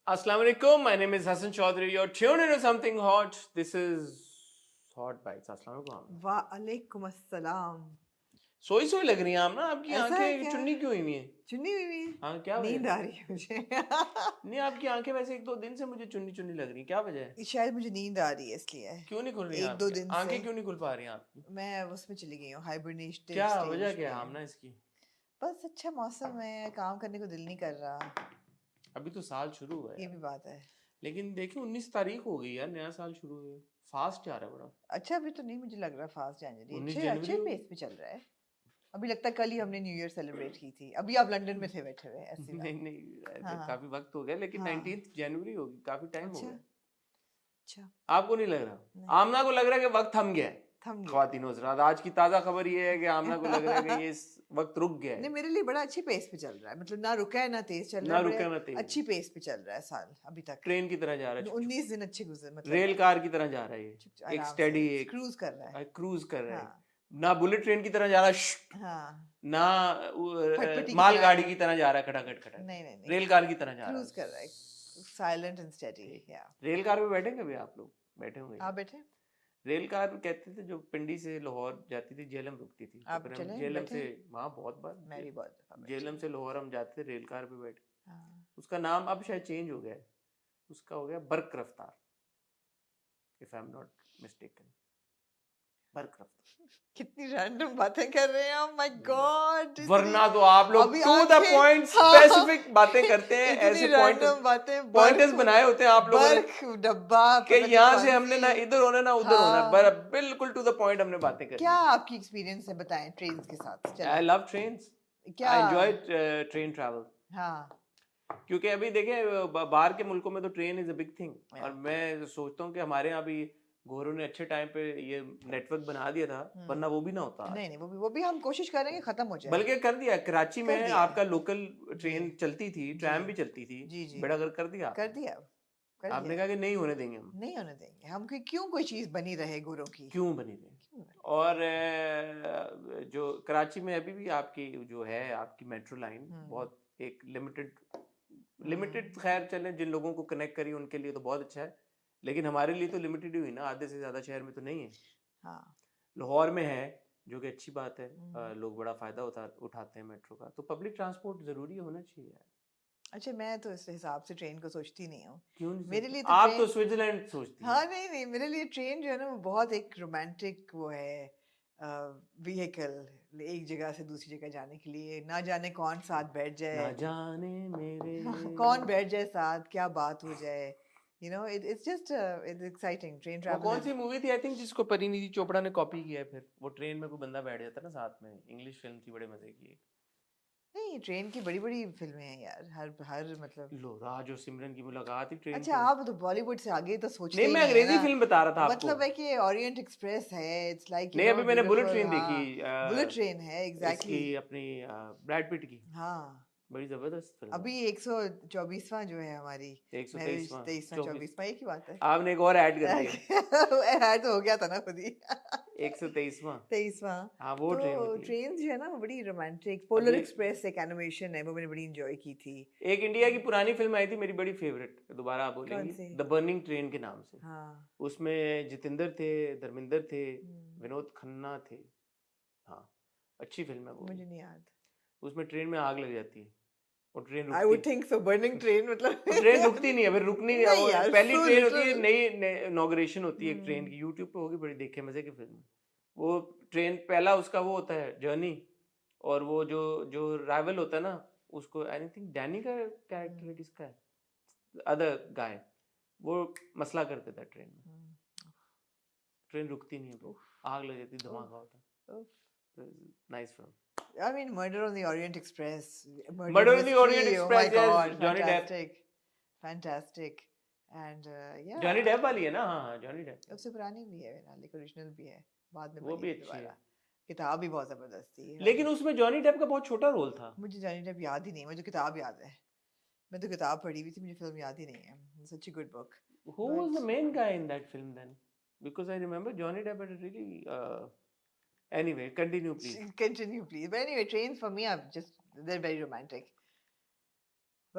Assalamu alaikum. My name is Hassan Chaudhary. You're tuned into something hot. This is Hot Bites. Assalamu alaikum. वालेकुम अस्सलाम। सोई सोई लग रही हैं आप ना, आपकी ऐसा है आंखें क्या? चुन्नी क्यों हुई हैं? चुन्नी हुई है? हाँ, क्या वजह नींद है? आ रही है मुझे। नहीं, आपकी आंखें वैसे एक दो दिन से मुझे चुन्नी चुन्नी लग रही हैं, क्या वजह है? शायद मुझे नींद आ रही है इसलिए। क्यों नहीं खुल रही हैं एक दो आपकी दिन आंखें? से क्यों नहीं खुल पा रही हैं आपकी? मैं उसमें चली गई हूँ, हाइबरनेशन क्या स्टेज वजह क्या है में। आमना इसकी? बस अच्छा मौसम है, काम करने को दिल नहीं कर रहा। अभी तो साल शुरू हुआ है ये यार। भी बात है। लेकिन देखिए 19 तारीख हो गई यार, नया साल शुरू हुआ है। फास्ट जा रहा है बड़ा। अच्छा अभी तो नहीं मुझे लग रहा फास्ट जनवरी। 19 अच्छे जनवरी अच्छे हो पेस पे चल रहा है। अभी लगता है कल ही हमने न्यू ईयर सेलिब्रेट की थी। अभी आप लंदन में थे बैठे हुए ऐसी बात। नहीं नहीं, हाँ हाँ काफी वक्त हो गया, लेकिन हाँ। 19 जनवरी होगी, काफी टाइम हो अच्छा गया। अच्छा। आपको नहीं लग रहा? नहीं आमना को लग रहा है कि वक्त थम गया है। थम गया। ख्वातीन हज़रात, आज की ताजा खबर ये है कि आमना को लग रहा है कि ये वक्त रुक गया नहीं है। मेरे लिए बड़ा अच्छी पेस पे चल रहा है, मतलब ना रुका है ना तेज चल रहा ना है, रुका ना बड़े तेज, अच्छी पेस पे चल रहा है साल अभी तक। ट्रेन की तरह जा रहा है, 19 दिन अच्छे गुजरे मतलब रेल कार की तरह जा रहा है ये, एक आराम स्टेडी, से एक क्रूज कर रहा है। क्रूज कर रहा है। हाँ ना बुलेट ट्रेन की तरह जा रहा है, हाँ। ना फटफटी की माल तरह गाड़ी की तरह जा रहा है खटाखट खटाखट, नहीं नहीं नहीं, रेल कार की तरह जा रहा क्रूज कर रहा है, है। Silent and steady. ठीक। या रेल कार में बैठे कभी आप लोग? बैठे होंगे आप शायद। बैठे? रेल कार में कहते थे जो पिंडी से लाहौर जाती थी, झेलम रुकती थी, तो आप फिर हम चले झेलम बैठे? से, वहाँ बहुत बार मैं भी बहुत दफा बैठी झेलम हूँ। से लाहौर हम जाते थे, रेल कार पे बैठे। हाँ। उसका नाम अब शायद चेंज हो गया है, उसका हो गया Barq Raftar, if I am not mistaken. Barq Raftar. कितनी रैंडम बातें कर रहे हैं, माय गॉड। वरना तो आप लोग अभी टू द आंखें पॉइंट हाँ स्पेसिफिक बातें करते हैं, इतनी ऐसे रैंडम बातें। पॉइंटर्स बनाए होते हैं आप लोगों ने बर्फ डब्बा कि पता नहीं यहाँ से कौन हमने ना सी। इधर होना ना उधर होना, हाँ बिल्कुल टू द पॉइंट हमने बातें करनी क्या है। आपकी एक्सपीरियंस है बताएं ट्रेन के साथ आई चलें। लव ट्रेन्स, क्या? I enjoy train travel. हाँ क्योंकि अभी देखें बाहर के मुल्कों में तो train is a big thing, और या मैं सोचता हूँ कि हमारे यहाँ भी गोरों ने अच्छे टाइम पे ये नेटवर्क बना दिया था, वरना वो भी ना होता आज। नहीं नहीं वो भी हम कोशिश करेंगे खत्म हो जाए। बल्कि कर दिया, कराची कर में दिया आपका लोकल जी ट्रेन चलती थी, जी ट्रैम भी चलती थी, जी जी बेड़ा कर दिया कर आपने। दिया कर आपने दिया। कहा कि नहीं होने देंगे हम। नहीं होने देंगे हम कि क्यों कोई चीज बनी रहे गुरों की। क्यों बनी रही? क्यों बनी? और जो कराची में अभी भी आपकी जो है आपकी मेट्रो लाइन बहुत एक लिमिटेड लिमिटेड, खैर चलें, जिन लोगों को कनेक्ट करी उनके लिए तो बहुत अच्छा है, लेकिन हमारे लिए तो लिमिटेड ही हुई ना, आधे से ज्यादा शहर में तो नहीं है। हाँ लाहौर में है, जो कि अच्छी बात है, लोग बड़ा फायदा उठाते हैं मेट्रो का, तो पब्लिक ट्रांसपोर्ट जरूरी होना चाहिए यार। अच्छा मैं तो इस हिसाब से ट्रेन को सोचती नहीं हूँ। क्यों नहीं मेरे सोचती? लिए तो आप तो ट्रेन स्विट्जरलैंड सोचती हैं। हाँ नहीं नहीं मेरे लिए ट्रेन जो है ना वो बहुत एक रोमांटिक वो है व्हीकल, एक जगह से दूसरी जगह जाने के लिए। ना जाने कौन साथ बैठ ना जाए, जाने मेरे कौन बैठ जाए साथ, क्या बात हो जाए। You know it's just it's exciting train वो कौन ट्रैवल। सी मूवी थी आई थिंक जिसको परिणीति चोपड़ा ने कॉपी किया है, फिर वो ट्रेन में कोई बंदा बैठ जाता ना साथ में, इंग्लिश फिल्म थी, बड़े मजे की। नहीं ट्रेन की बड़ी बड़ी फिल्में हैं यार, हर हर मतलब। लो, राज और सिमरन की मुलाकात ही ट्रेन अच्छा पे। आप तो बॉलीवुड से आगे तो सोचते नहीं, ही मैं नहीं है अंग्रेजी ना। फिल्म बता रहा था आपको। मतलब है कि ओरिएंट एक्सप्रेस है, इट्स लाइक यू नहीं, नो अभी मैंने बुलेट ब्यूटीफुल। ट्रेन देखी, हाँ बुलेट ट्रेन है इसकी एग्जैक्टली अपनी ब्रैड पिट की, हाँ। बड़ी जबरदस्त फिल्म अभी है। 124वां जो है हमारी मैरिज, 123वां 23वां 24, 24वां एक ही बात है। आपने एक और ऐड कर दिया। ऐड तो हो गया था ना खुद ही। 123वां, 23वां। हाँ वो तो ट्रेन में थी। ट्रेन जो है ना वो बड़ी रोमांटिक, पोलर अभी एक्सप्रेस एक एनिमेशन है वो मैंने बड़ी इंजॉय की थी। एक इंडिया की पुरानी फिल्म आई थी मेरी बड़ी फेवरेट, दोबारा आप कौन बोलेंगी, सी? द बर्निंग ट्रेन के नाम से। हाँ उसमें जितेंद्र थे, धर्मेंद्र थे, हम्म, विनोद खन्ना थे। हाँ, अच्छी फिल्म है वो भी। मुझे नहीं याद। उसमें ट्रेन में आग लग जाती है और ट्रेन आई रुकती would think so, burning train मतलब। और ट्रेन रुकती नहीं है, फिर रुकनी नहीं वो यार पहली सो ट्रेन होती है, लिटिल। नई इनॉग्रेशन होती है एक ट्रेन की, यूट्यूब पे होगी, बड़ी देखे मजे की फिल्म। वो ट्रेन पहला उसका वो होता है जर्नी, और वो जो जो राइवल होता है ना, उसको आई थिंक डैनी का कैरेक्टर है, किसका है, अदर गाय, वो मसला कर देता है ट्रेन में, ट्रेन रुकती नहीं है, फिर आग लग जाती, धमाका होता है। Nice film. I mean, Murder on the Orient Express, Murder on the Orient Mystery. Oh my Express, yes, God, Johnny Depp। fantastic, fantastic, and Johnny yeah, Depp वाली है ना? हाँ हाँ, जॉनी डेप। उससे पुरानी भी है ना, लेकिन ओरिजिनल भी है, बाद में वो बनी भी थी अच्छी है, दोबारा। किताब भी बहुत जबरदस्त थी। लेकिन उसमें जॉनी डेप का बहुत छोटा रोल था। मुझे जॉनी डेप याद ही नहीं, मुझे किताब याद है। मैं तो किताब पढ़ी हुई थी, मुझे फिल्म याद ही नहीं है। Such a good book. Who was the main guy in that film then? Because I remember Johnny Depp had a really. Anyway, continue please. Continue, please. But anyway, trains for me are just, they're very romantic.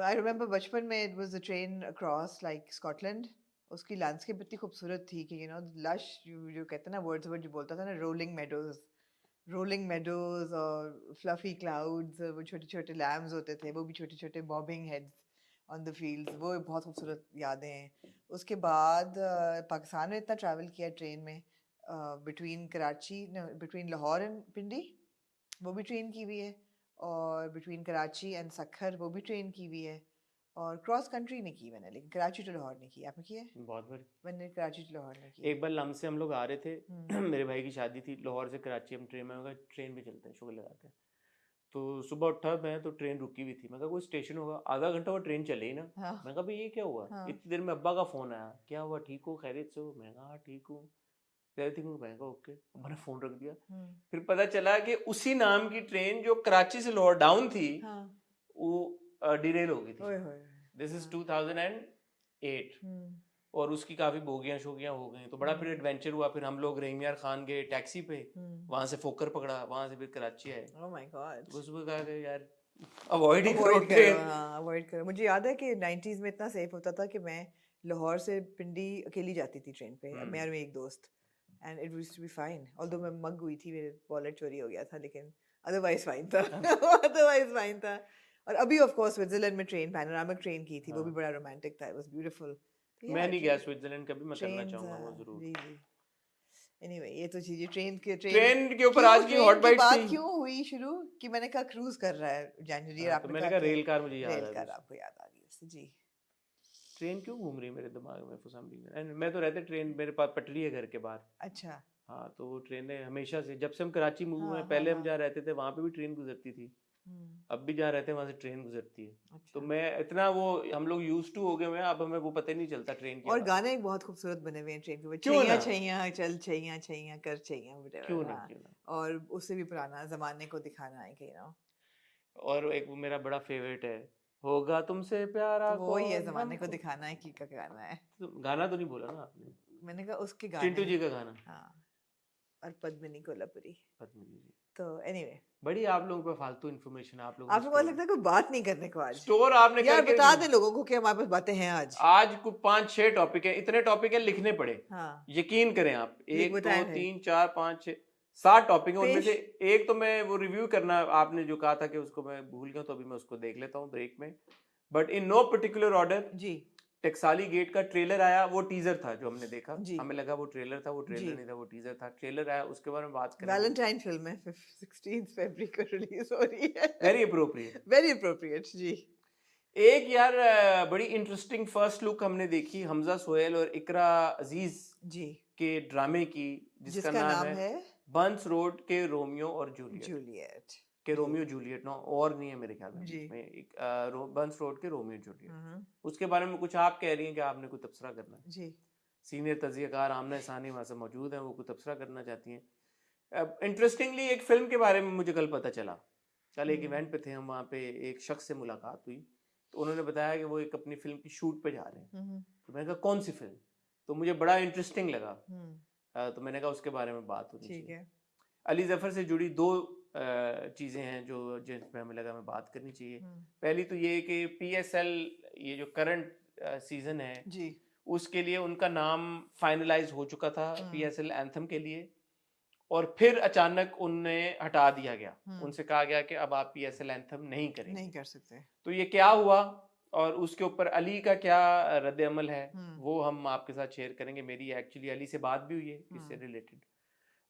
I remember बचपन में it was a train across like Scotland. उसकी landscape इतनी खूबसूरत थी कि lush जो कहते हैं ना वर्ड्सवर्थ जो बोलता था ना rolling meadows और fluffy clouds, वो छोटे छोटे lambs होते थे, वो भी छोटे छोटे bobbing heads on the fields, वो बहुत खूबसूरत यादें हैं. उसके बाद पाकिस्तान में इतना ट्रैवल किया ट्रेन में, between लाहौर एंड पिंडी वो भी ट्रेन की हुई है, और बिटवीन कराची एंड सखर वो भी ट्रेन की हुई है, और क्रॉस कंट्री नहीं की मैंने, लेकिन कराची टू लाहौर नहीं की. आपने की है? बहुत बार. मैंने कराची टू लाहौर नहीं की. एक बार लम से हम लोग आ रहे थे मेरे भाई की शादी थी, लाहौर से कराची हम ट्रेन में, होगा ट्रेन पे चलते हैं, शुगर लगाते हैं. तो सुबह उठा मैं तो ट्रेन रुकी हुई थी, मैं कहा कोई स्टेशन होगा, आधा घंटा वो ट्रेन चले ही ना. हाँ. मैं कहा भाई ये क्या हुआ. हाँ. इतनी देर में अब्बा का फोन आया, क्या हुआ ठीक हो खैरियत से हो. मैं कहा ठीक हूँ. ठीक हूँ. मैं कहा ओके. मैंने फोन रख दिया. फिर पता चला कि उसी नाम की ट्रेन जो कराची से लाहौर डाउन थी, हाँ. वो डिरेल हो गई थी. ओए होए. This is 2008. और उसकी काफी बोगियां शोगियां हो गई, तो बड़ा फिर एडवेंचर हुआ. फिर हम लोग रहीम यार खान गए टैक्सी पे, वहां से फोकर पकड़ा, वहां से फिर कराची आए. Oh my God. तो सुबह कहा कि यार अवॉइड ही करो अवॉइड करो. ट्रेन. हाँ, अवॉइड करो. मुझे याद है कि 90s में इतना सेफ होता था कि मैं लाहौर से पिंडी अकेली जाती थी ट्रेन पे, मैं और मेरी एक दोस्त, and it used to be fine. Although मैं मग हुई थी, मेरे वॉलेट चोरी हो गया था, लेकिन अदरवाइज फाइन था. अदरवाइज फाइन था. और अभी ऑफ कोर्स स्विट्जरलैंड में ट्रेन, पैनोरामिक ट्रेन की थी, वो भी बड़ा रोमांटिक था, इट वाज ब्यूटीफुल. मैं नहीं गया स्विट्जरलैंड कभी, मैं करना चाहूंगा वो जरूर. जी जी. एनीवे, ये तो चीजें ट्रेन के ऊपर आज की हॉट बाइट बात थी. क्यों हुई शुरू कि मैंने कहा क्रूज कर रहा है जनवरी, और तो आपने मैंने कहा कहा रेल कार, मुझे याद रेल आ कार आपको याद आ गई उससे. जी. ट्रेन क्यों घूम रही है मेरे दिमाग में फॉर सम रीजन. मैं तो रहते ट्रेन, मेरे पास पटरी है घर के बाहर. अच्छा. हाँ, तो वो ट्रेनें हमेशा से, जब से हम कराची मूव हुए हाँ, हैं, पहले हाँ, हम जहाँ रहते थे वहाँ पे भी ट्रेन गुजरती थी. अब भी जहाँ रहते हैं वहाँ से ट्रेन गुजरती है. अच्छा. तो मैं इतना वो, हम लोग यूज टू हो गए हैं, अब हमें वो पता ही नहीं चलता ट्रेन की और आवाज़. गाने बहुत खूबसूरत बने हुए हैं ट्रेन के, क्यों छैया ना, छैया चल छैया छैया कर छैया क्यों ना, whatever. क्यों ना. और उससे भी पुराना जमाने को दिखाना है कि और एक वो मेरा बड़ा फेवरेट है, होगा तुमसे प्यारा तो वो ही है, कौन जमाने को हमको. दिखाना है कि का गाना है. तो गाना तो नहीं बोला ना आपने. मैंने कहा उसके गाने. चिंटू जी का गाना. हाँ. और पद्मिनी कोल्हापुरी. पद्मिनी जी. तो एनीवे, बड़ी आप लोगों पे फालतू इन्फॉर्मेशन, आप लोगों आपको लगता है कोई बात नहीं करने को आज? स्टोर आपने यार करके बता दें लोगों को कि हमारे पास बातें हैं आज. आज कुछ 5-6 टॉपिक है, इतने टॉपिक है लिखने पड़े. हाँ. यकीन करें आप, लिख 1 बताएं 2 फिर. 3 4 5 6 7 टॉपिक है. उनमें पेश. से एक तो मैं वो रिव्यू करना, आपने जो कहा था कि उसको मैं भूल गया, तो अभी मैं उसको देख लेता हूँ ब्रेक में. But in no particular order, जी. टकसाली गेट का ट्रेलर आया, वो टीजर था जो हमने देखा. जी. हमें लगा वो ट्रेलर था, वो जी. ट्रेलर नहीं था, वो टीजर था. ट्रेलर आया, उसके बारे में बात करेंगे. वैलेंटाइन फिल्म है, 16 फरवरी को रिलीज हो रही है. Very appropriate. Very appropriate. जी. एक यार बड़ी इंटरेस्टिंग फर्स्ट लुक हमने देखी हमजा सोहेल और इकरा अजीज जी के ड्रामे की, जिसका नाम है बंस रोड के रोमियो और जूलियट. के रोमियो जूलियट ना, और नहीं है मेरे ख्याल में इसमें. एक बंस रोड के रोमियो जूलियट. उसके बारे में कुछ आप कह रही हैं कि आपने कुछ तबसरा करना है. जी. सीनियर तज़कियाकार आमना सानी वहाँ से मौजूद हैं, वो कुछ तबसरा करना चाहती हैं. इंटरेस्टिंगली एक फिल्म के बारे में मुझे कल पता चला. कल एक इवेंट पे थे हम, वहाँ पे एक शख्स से मुलाकात हुई, तो उन्होंने बताया कि वो एक अपनी फिल्म की शूट पे जा रहे हैं. तो मैंने कहा कौन सी फिल्म, तो मुझे बड़ा इंटरेस्टिंग लगा. तो मैंने कहा उसके बारे में बात होनी चाहिए. अली जफर से जुड़ी 2 चीज़ें हैं जो जिसमें हमें लगा हमें बात करनी चाहिए. पहली तो ये कि PSL, ये जो करंट सीजन है जी, उसके लिए उनका नाम फाइनलाइज हो चुका था PSL एंथम के लिए, और फिर अचानक उन्हें हटा दिया गया. उनसे कहा गया कि अब आप PSL एंथम नहीं करेंगे, नहीं कर सकते. तो ये क्या हुआ और उसके ऊपर अली का क्या रद्द अमल है, वो हम आपके साथ शेयर करेंगे. मेरी एक्चुअली अली से बात भी हुई है इससे रिलेटेड.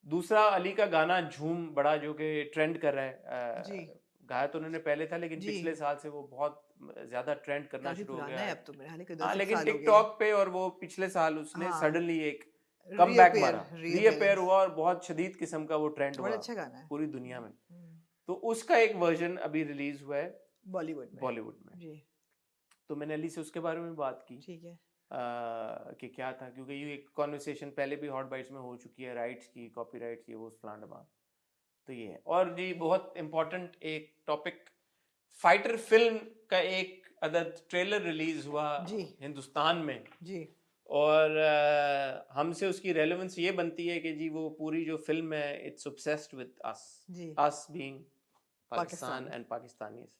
दूसरा, अली का गाना झूम बड़ा जो कि ट्रेंड कर रहा है. गाया तो उन्होंने पहले था, लेकिन पिछले साल से वो बहुत ज्यादा ट्रेंड करना शुरू हो गया है. अब तो मेरे हाल के 10 हाँ, लेकिन साल हो गए. टिकटॉक पे, और वो पिछले साल उसने सडनली एक कम बैक मारा, रीअपेयर हुआ, और बहुत शदीद किस्म का वो ट्रेंड हुआ. अच्छा गाना है पूरी दुनिया में. तो उसका एक वर्जन अभी रिलीज हुआ है बॉलीवुड में. जी. तो मैंने अली से उसके बारे में बात की. ठीक है. कि क्या था, क्योंकि ये एक कॉन्वर्सेशन पहले भी हॉट बाइट्स में हो चुकी है, राइट्स की, कॉपीराइट्स की, वो फलान डमा. तो ये है. और जी बहुत इम्पोर्टेंट एक टॉपिक, फाइटर फिल्म का एक अदद ट्रेलर रिलीज हुआ हिंदुस्तान में जी. और हमसे उसकी रेलेवेंस ये बनती है कि जी वो पूरी जो फिल्म है, it's obsessed with us being Pakistan and Pakistanis.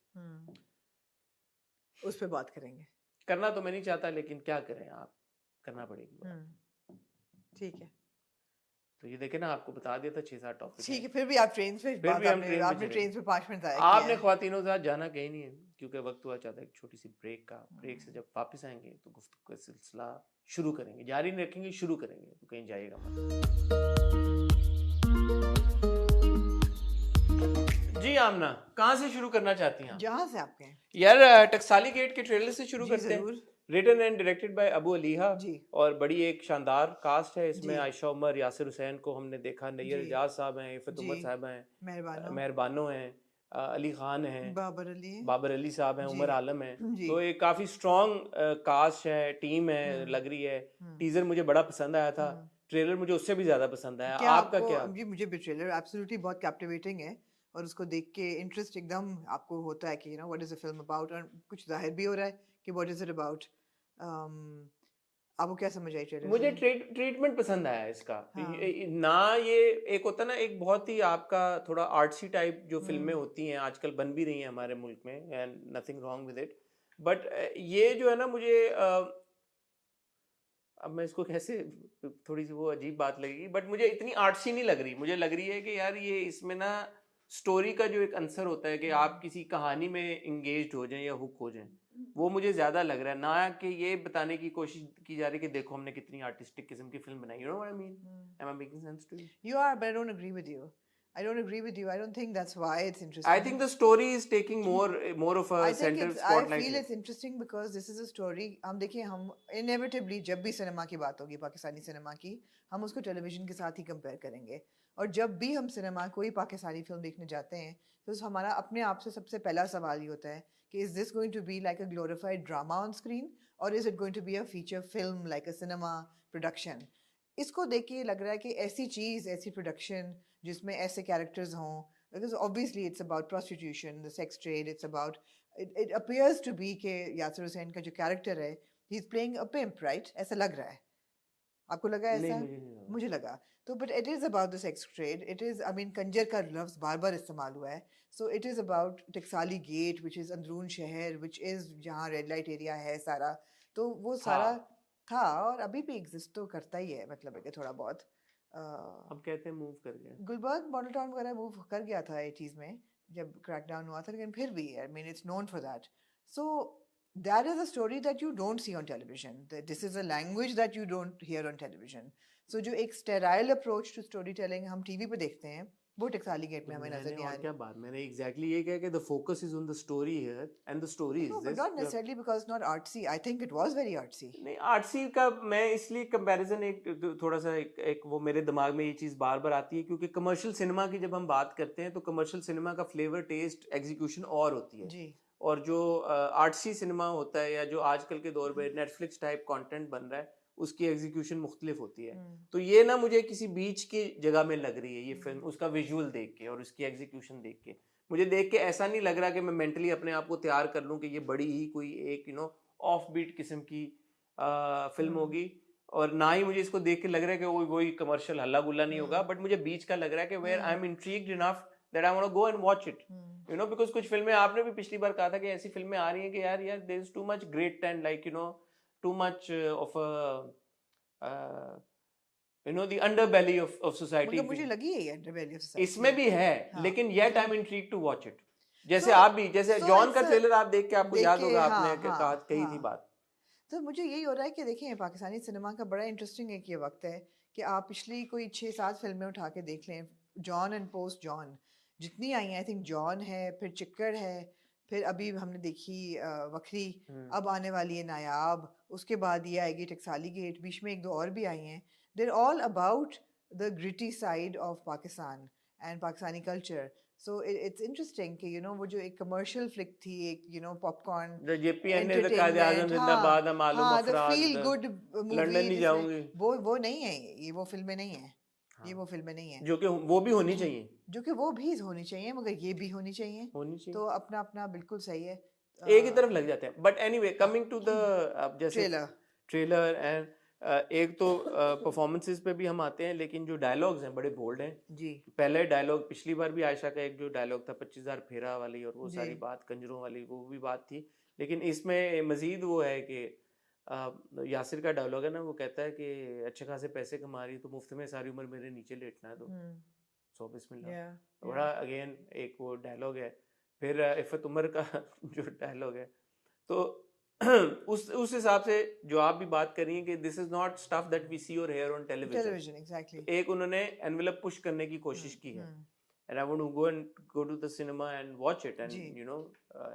उस पे बात करेंगे। करना तो मैं नहीं चाहता, लेकिन क्या करें, आप करना पड़ेगी बात। ठीक है। तो ये देखे ना, आपको बता दिया था 6-7 टॉपिक ठीक है। है, फिर भी आप ट्रेन पे फिर बात भी हम आपने ट्रेन पे आपने चले ट्रेन गए। पे 5 मिनट ज़ाया किया आपने है। ख्वातीनों के साथ जाना कहीं नहीं है, क्योंकि वक्त हुआ चाहता है एक छोटी सी ब्रेक का। ब्रेक से जब वापस आएंगे तो गुफ्तगू का सिलसिला शुरू करेंगे, जारी नहीं रखेंगे, शुरू करेंगे, तो कहीं जाइएगा मत। जी आमना, कहाँ से शुरू करना चाहती हैं आप? जहाँ से आप कहें। यार टकसाली गेट के ट्रेलर से शुरू जी करते हैं। ज़रूर। Written and directed by Abu Aliha, जी। और बड़ी एक शानदार कास्ट है इसमें। जी। आयशा उमर, यासिर हुसैन को हमने देखा, नैयर जी। इजाज साहब हैं, इफ़त जी। उमर साहब हैं, मेहरबानो। मेहरबानो हैं, अली खान हैं, बाबर अली। बाबर अली साहब हैं, जी। उमर आलम हैं। जी। तो एक काफ़ी स्ट्रॉन्ग कास्ट है, टीम है, लग रही है। टीजर मुझे बड़ा पसंद आया था, ट्रेलर मुझे उससे भी ज़्यादा पसंद आया। क्या आपका आपको क्या? जी मुझे भी ट्रेलर एब्सोल्युटली बहुत कैप्टिवेटिंग है, और उसको देख के इंटरेस्ट एकदम आपको होता है कि what is the film about, और कुछ जाहिर भी हो रहा है कि व्हाट इज इट अबाउट। आपको क्या समझ आई ट्रेलर मुझे से? ट्रीटमेंट पसंद आया इसका। हाँ। ना ये एक होता ना, एक बहुत ही आपका थोड़ा आर्टसी टाइप जो फिल्में होती हैं आजकल, बन भी रही हैं हमारे मुल्क में, and nothing wrong with it, but ये जो है ना, मुझे अब मैं इसको कैसे, थोड़ी सी वो अजीब बात लगेगी, बट मुझे इतनी आर्टसी नहीं लग रही। मुझे लग रही है कि यार ये इसमें ना स्टोरी का जो एक आंसर होता है कि आप किसी कहानी में इंगेज्ड हो जाएं या हुक हो जाएं, वो मुझे ज्यादा लग रहा है, ना कि ये बताने की कोशिश की जा रही है कि देखो हमने कितनी आर्टिस्टिक किस्म की फिल्म बनाई। You know what I mean? Am I making sense to you? You are, but I don't agree with you. I don't agree with you. I don't think that's why it's I interesting. think the story is taking more of a I think center it's. I spotlight feel here. it's interesting because this is a story. हम देखिए, हम inevitably जब भी cinema की बात होगी, Pakistani cinema की, हम उसको टेलीविजन के साथ ही कंपेयर करेंगे। और जब भी हम सिनेमा कोई पाकिस्तानी फिल्म देखने जाते हैं, तो हमारा अपने आप से सबसे पहला सवाल ये होता है कि is this going to be like a glorified drama on screen, or is it going to be a feature film like a cinema production? इसको देख के लग रहा है कि ऐसी चीज़, ऐसी प्रोडक्शन जिसमें ऐसे कैरेक्टर्स हों, because obviously it's about prostitution, the sex trade, it's about, it appears to be कि यासिर हुसैन का जो कैरेक्टर है, he's playing a pimp, right? ऐसा लग रहा है। आपको लगा नहीं, ऐसा? मुझे नहीं लगा। मुझे लगा। तो but it is about the sex trade. It is, I mean, Kanjar का लफ्ज़ बार-बार इस्तेमाल हुआ है। So it is about Taksali gate, which is Androon Shehar, which is जहाँ रेड लाइट एरिया है सारा। तो वो सारा था, और अभी भी एग्जिस्ट तो करता ही है, मतलब है कि थोड़ा बहुत। अब कहते हैं मूव कर गया। गुलबर्ग मॉडल टाउन वगैरह मूव कर गया था 80s में जब क्रैकडाउन हुआ था, लेकिन फिर भी I mean it's known for that. So that is a story that you don't see on television. This is a language that you don't hear on television. So जो एक sterile approach to storytelling हम TV पे देखते हैं, वो टकसाली gate में हमें नजर नहीं आ रही। क्या बात, मैंने एग्जैक्टली ये कहा कि the focus is on the story here, and the story is No, this. but not necessarily because it's not artsy. I think it was very artsy. नहीं, आर्टसी का मैं इसलिए कंपैरिजन एक थोड़ा सा एक वो मेरे दिमाग में ये चीज़ बार बार आती है, क्योंकि कमर्शियल सिनेमा की जब हम बात करते हैं तो कमर्शियल सिनेमा का फ्लेवर, टेस्ट, एग्जीक्यूशन और होती है। जी। और जो आर्टसी सिनेमा होता है, या जो आजकल के दौर में नेटफ्लिक्स टाइप कंटेंट बन रहा है, उसकी एग्जीक्यूशन मुख्तलिफ होती है। तो ये ना मुझे किसी बीच की जगह में लग रही है ये फिल्म, उसका विजुअल देख के और उसकी एग्जीक्यूशन देख के। मुझे देख के ऐसा नहीं लग रहा कि मैं मेंटली अपने आप को तैयार कर लूँ कि ये बड़ी ही कोई एक ऑफ बीट किस्म की फिल्म होगी, और ना ही मुझे इसको देख के लग रहा है कि वो वही कमर्शियल हल्ला गुल्ला नहीं होगा, बट मुझे बीच का लग रहा है कि where I am intrigued enough that I want to go and watch it, because कुछ फिल्में, आपने भी पिछली बार कहा था कि ऐसी फिल्में आ रही हैं कि यार there is too much great and like too much of the underbelly of society. मगर मुझे लगी है अंडरबेली ऑफ सोसाइटी इसमें भी है, हाँ। लेकिन yet I am intrigued to watch it. जैसे So- आप भी, जैसे so जॉन का it's a- ट्रेलर आप देख के आपको देख याद के, होगा, हाँ, आपने हाँ, कही हाँ। थी बात। तो मुझे यही हो रहा है कि देखिए, पाकिस्तानी सिनेमा का बड़ा इंटरेस्टिंग एक ये वक्त है कि आप पिछली कोई 6-7 फिल्में उठा के देख लें, जॉन एंड पोस्ट जॉन जितनी आई हैं, आई थिंक जॉन है, फिर चिक्कड़ है, फिर अभी हमने देखी वखरी, अब आने वाली है नायाब, उसके बाद ये आएगी टकसाली गेट, बीच में 1-2 और भी आई हैं। There all about the gritty side of Pakistan and Pakistani culture. So it's interesting कि वो जो एक कमर्शियल फ्लिक थी, एक पॉपकॉर्न द जेपीएन ने द कायदे आज़म जिंदाबाद, मालूम हाँ, अफराद, फील गुड लंदन नहीं जाऊंगी, वो नहीं है, ये वो फिल्में नहीं है, ये वो फिल्में नहीं है, जो कि वो भी होनी चाहिए, जो कि वो भी होनी चाहिए, मगर ये भी होनी चाहिए। तो अपना अपना बिल्कुल सही है, एक ही तरफ लग जाते हैं। But anyway, coming to the जैसे ट्रेलर एंड एक तो परफॉर्मेंसेस पे भी हम आते हैं, लेकिन जो डायलॉग्स हैं बड़े बोल्ड हैं जी। पहले डायलॉग, पिछली बार भी आयशा का एक जो डायलॉग था 25,000 फेरा वाली, और वो सारी बात कंजरों वाली, वो भी बात थी, लेकिन इसमें मजीद वो है कि यासिर का डायलॉग है ना, वो कहता है कि अच्छे खासे पैसे कमा रही तो मुफ्त में सारी उम्र मेरे नीचे लेटना है, तो सो बिस्मिल्लाह। Yeah, बड़ा अगेन एक वो डायलॉग है। फिर इफ़त उमर का जो डायलॉग है, तो उस हिसाब से जो आप भी बात कर रही हैं कि this is not stuff that we see और hear on television. television, exactly. एक उन्होंने एनवेलप पुश करने की कोशिश की है, and I want to go to the cinema and watch it and ji. you know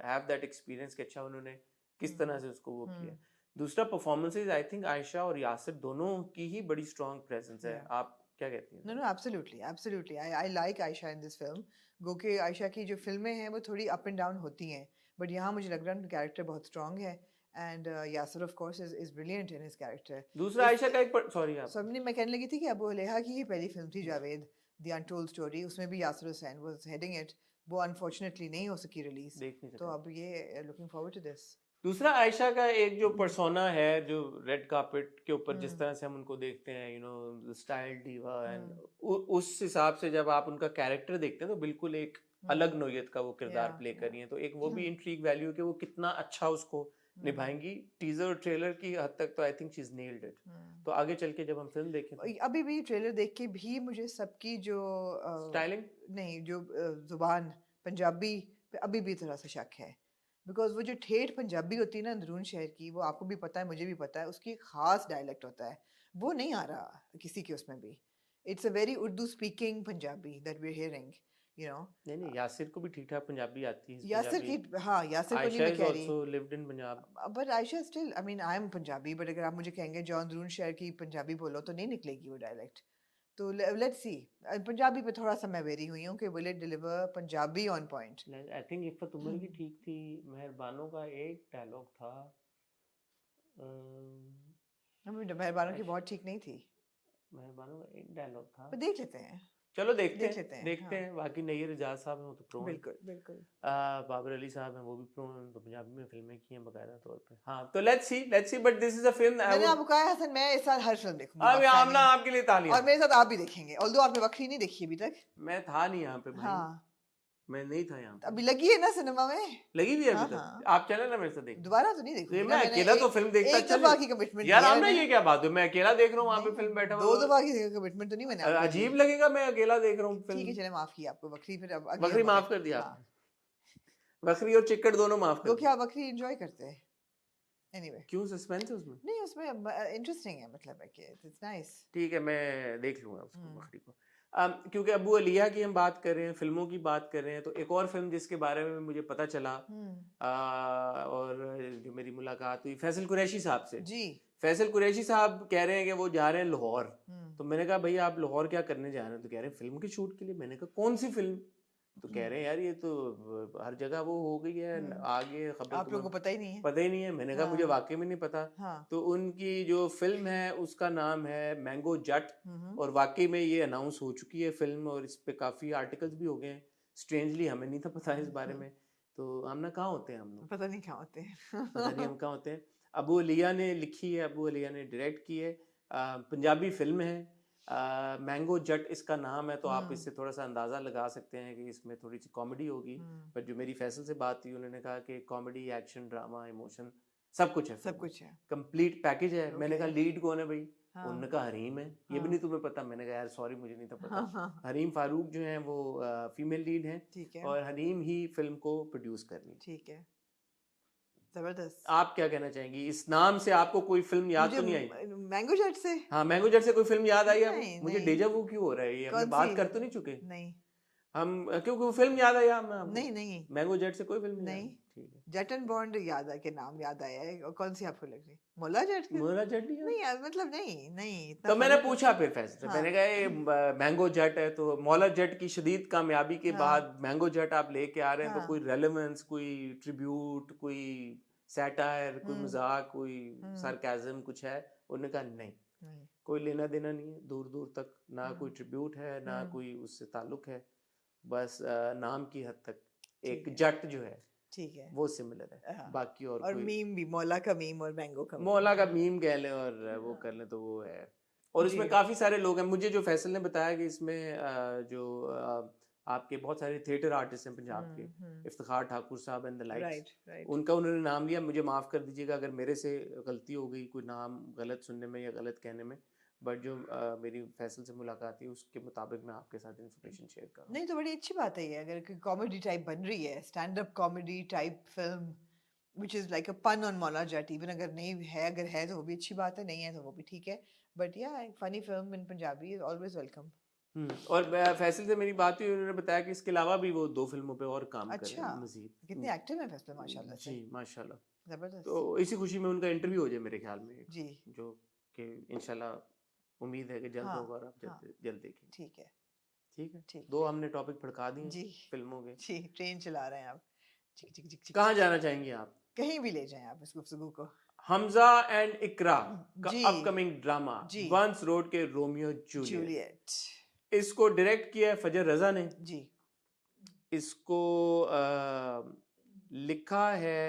have that experience कि अच्छा उन्होंने किस तरह से उसको वो किया। हम्म. दूसरा परफॉर्मेंसेज, आई थिंक आयशा और यासिर दोनों की ही बड़ी स्ट्रॉन्ग प्रेजेंस है। Yeah. आप क्या कहती हैं? No, no, absolutely, absolutely. I like Aisha in this film. गो के आयशा की जो फिल्में हैं वो थोड़ी अप एंड डाउन होती हैं, बट यहाँ मुझे लग रहा है उनका कैरेक्टर बहुत स्ट्रांग है, and Yasir of course is brilliant in his character. दूसरा आयशा का एक सॉरी आप सो मैं कहने लगी थी कि अबू अलेहा की ही पहली फिल्म थी जावेद, द अनटोल्ड स्टोरी, उसमें भी Yasir Hussain was heading it. वो अनफॉर्चुनेटली नहीं हो सकी रिलीज, देख नहीं तो सका। अब ये लुकिंग फॉरवर्ड टू दिस. दूसरा आयशा का एक जो पर्सोना है, जो रेड कार्पेट के ऊपर जिस हम्म. तरह से हम उनको देखते हैं, you know style diva, and hmm. उस हिसाब से जब आप उनका कैरेक्टर देखते हैं तो बिल्कुल एक अलग नोयत का वो किरदार Yeah, प्ले कर रही हैं। तो एक वो भी हम्म. इंट्रीग वैल्यू कि वो कितना अच्छा उसको निभाएंगी। टीजर और ट्रेलर की हद तक तो I think she is nailed it. तो आगे चल के जब हम फिल्म देखें तो अभी भी ट्रेलर देख के भी मुझे सबकी जो स्टाइलिंग नहीं, जो जुबान पंजाबी पे अभी भी थोड़ा सा शक है, बिकॉज वो जो ठेठ पंजाबी होती है ना अंदरून शहर की, वो आपको भी पता है, मुझे भी पता है, उसकी एक खास डायलेक्ट होता है, वो नहीं आ रहा किसी के उसमें भी. It's a very Urdu speaking Punjabi that we are hearing, you know. नहीं, यासिर को भी ठीक ठाक पंजाबी आती है। यासिर की, हाँ, यासिर को नहीं आयशा मैं इज कह रही, also lived in Punjab. But Ayesha still, I mean I am Punjabi, but अगर आप मुझे कहेंगे जो अंदरून शहर की पंजाबी बोलो तो नहीं निकलेगी वो डायलेक्ट. तो लेट्स सी. पंजाबी पे थोड़ा सा मैं वेरी हुई हूँ कि will it deliver Punjabi on point. I think Iffat Umar की ठीक थी। मेहरबानों का एक डायलॉग था, मेहरबानों की बहुत ठीक नहीं थी, मेहरबानों का एक डायलॉग था। पर देख लेते हैं. चलो देखते देख हैं, लेते हैं, देखते हाँ. हैं। बाकी नैयर एजाज साहब हैं, वो तो प्रो हैं। बिल्कुल बिल्कुल. बाबर अली साहब हैं, वो भी प्रो हैं, तो पंजाबी में फिल्में की हैं बाकायदा तौर पे। हाँ, तो let's see, but this is a film I मैंने वुड। आपको कहा है हसन, मैं इस साल हर फिल्म देखूंगी अभी पाकिस्तानी, आमना आपके लिए तालियां। और मेरे साथ आप भी देखेंगे, ऑल्दो आपने बकरी नहीं देखी अभी तक. मैं था नहीं यहाँ पे भाई, हाँ, मैं नहीं था यहाँ पे। अभी लगी है ना सिनेमा में. लगी भी है हाँ, अभी तक। हाँ. आप चले ना मेरे साथ देख। दोबारा तो नहीं देखूंगी मैं ना, मैंने अकेला तो फिल्म देखता एक अच्छा दफा नहीं। की कमिटमेंट यार किया है आमना, मैंने. ये क्या बात है, मैं अकेला देख रहा हूँ वहाँ पे नहीं, फिल्म बैठा दो हुआ। दफा की कमिटमेंट तो नहीं मैंने आपको दी. अजीब लगेगा, मैं अकेला देख रहा हूँ ठीक है, फिल्म। चले माफ किया आपको बकरी, फिर अब अगली बकरी हम माफ कर दिया हाँ. आपने। बकरी और चिकड़ दोनों माफ कर वो दिया। क्या बकरी एंजॉय करते हैं? एनीवे, क्यों, सस्पेंस है उसमें? नहीं उसमें इंटरेस्टिंग है, मतलब है कि इट्स नाइस. ठीक है, मैं देख लूंगा उसको, हम्म. बकरी को। क्योंकि अबू अलिया की हम बात कर रहे हैं, फिल्मों की बात कर रहे हैं, तो एक और फिल्म जिसके बारे में मुझे पता चला और जो मेरी मुलाकात हुई फैसल कुरैशी साहब से। जी. फैसल कुरैशी साहब कह रहे हैं कि वो जा रहे हैं लाहौर। हम्म. तो मैंने कहा भाई आप लाहौर क्या करने जा रहे हैं? तो कह रहे हैं फिल्म के शूट के लिए। मैंने कहा कौन सी फिल्म? तो कह रहे हैं यार ये तो हर जगह वो हो गई है, आगे खबर आप लोगों को पता ही नहीं है. पता ही नहीं है। मैंने कहा मुझे हाँ. वाकई में नहीं पता। हाँ. तो उनकी जो फिल्म है उसका नाम है मैंगो जट, हम्म. और वाकई में ये अनाउंस हो चुकी है फिल्म, और इस पे काफी आर्टिकल्स भी हो गए हैं। स्ट्रेंजली हमें नहीं था पता इस बारे में। तो हम ना कहाँ होते हैं हम लोग, पता नहीं क्या होते हैं. पता नहीं हम कहाँ होते हैं। अबू अलिया ने लिखी है, अबू अलिया ने डायरेक्ट की है, पंजाबी फिल्म है, मैंगो जट इसका नाम है। तो आप इससे थोड़ा सा अंदाजा लगा सकते हैं कि इसमें थोड़ी सी कॉमेडी होगी। पर जो मेरी फैसल से बात हुई, उन्होंने कहा कि कॉमेडी, एक्शन, ड्रामा, इमोशन सब कुछ है, सब कुछ है, कंप्लीट पैकेज है। मैंने कहा लीड कौन है भाई? हाँ. उन्होंने कहा हरीम है। ये भी नहीं तुम्हें पता? मैंने कहा यार सॉरी, मुझे नहीं था पता। हाँ. हरीम फारूक जो है वो फीमेल लीड है, ठीक है, और हरीम ही फिल्म को प्रोड्यूस कर रही है। ठीक है, जबरदस्त. आप क्या कहना चाहेंगी इस नाम से? आपको कोई फिल्म याद तो नहीं आई? मैंगो जट से? हाँ, मैंगो जट से कोई फिल्म याद आई है? नहीं, मुझे नहीं. डेजा वू क्यों हो रहा है? ये हम कौन बात सी? कर तो नहीं चुके नहीं हम? क्योंकि वो फिल्म याद आई हमें? नहीं नहीं. मैंगो जट से कोई फिल्म नहीं. आई? ठीक है, जट एंड बॉन्ड याद है, के नाम याद आया है, और कौन सी आपको लग रही? मोला जट की? मोला जट नहीं याद? नहीं यार, मतलब नहीं नहीं इतना तो मैंने फर्क- पूछा फिर फैसल से, हाँ. मैंने कहा ये मैंगो जट है, तो मौला जट की शदीद कामयाबी के हाँ. बाद मैंगो जट आप लेके आ रहे हैं, तो हाँ. कोई रेलेवेंस, कोई ट्रिब्यूट, कोई सैटायर, कोई मजाक, कोई सार्केज्म कुछ है? उन्होंने कहा नहीं, नहीं. कोई लेना देना नहीं है दूर दूर तक, ना कोई ट्रिब्यूट है, ना कोई उससे ताल्लुक है, बस नाम की हद तक एक जट जो है ठीक है, वो सिमिलर है, हाँ. बाकी और और मीम भी, मौला का मीम और मैंगो का मीम. मौला का मीम कह लें और वो कर लें तो वो है। और इसमें काफी सारे लोग हैं। मुझे जो फैसल ने बताया कि इसमें जो आपके बहुत सारे थिएटर आर्टिस्ट हैं पंजाब के, इफ्तिखार ठाकुर साहब and the likes, right right उनका उन्होंने नाम लिया। मुझे माफ़ कर दीजिएगा अगर मेरे से गलती हो गई, कोई नाम गलत सुनने में या गलत कहने में, बट जो मेरी फैसल से मुलाकात थी उसके मुताबिक मैं आपके साथ इन्फॉर्मेशन शेयर कर रहा हूँ। नहीं तो बड़ी अच्छी बात है ये, अगर कॉमेडी टाइप बन रही है, stand up comedy type film which is like a pun on Maula Jat, even अगर है तो वो भी अच्छी बात है, नहीं है तो वो भी ठीक है, but yeah, a funny film in Punjabi is always welcome. और फैसल से मेरी बात हुई, उन्होंने बताया कि इसके अलावा भी वो 2 फिल्मों पे और काम कर रहे अच्छा, हैं मजीद। कितने एक्टिव हैं फैसल माशाल्लाह से, जी माशाल्लाह। जबरदस्त। तो इसी खुशी में उनका इंटरव्यू हो जाए मेरे ख्याल में एक, जी जो कि इंशाल्लाह उम्मीद है कि जल्द हाँ होगा और आप हाँ जल्द जल्द देखेंगे। ठीक है ठीक है, ठीक 2 हमने टॉपिक भड़का दिए जी फिल्मों के। जी, ट्रेन चला रहे हैं आप, चिक चिक चिक चिक कहाँ चिक, जाना चाहेंगे आप? कहीं भी ले जाएं आप इस गुफ्तगू को। हमजा एंड इकरा का जी अपकमिंग ड्रामा जी वंस रोड के रोमियो जूलियट, जूलियट इसको डायरेक्ट किया है फजर रजा ने, जी इसको लिखा है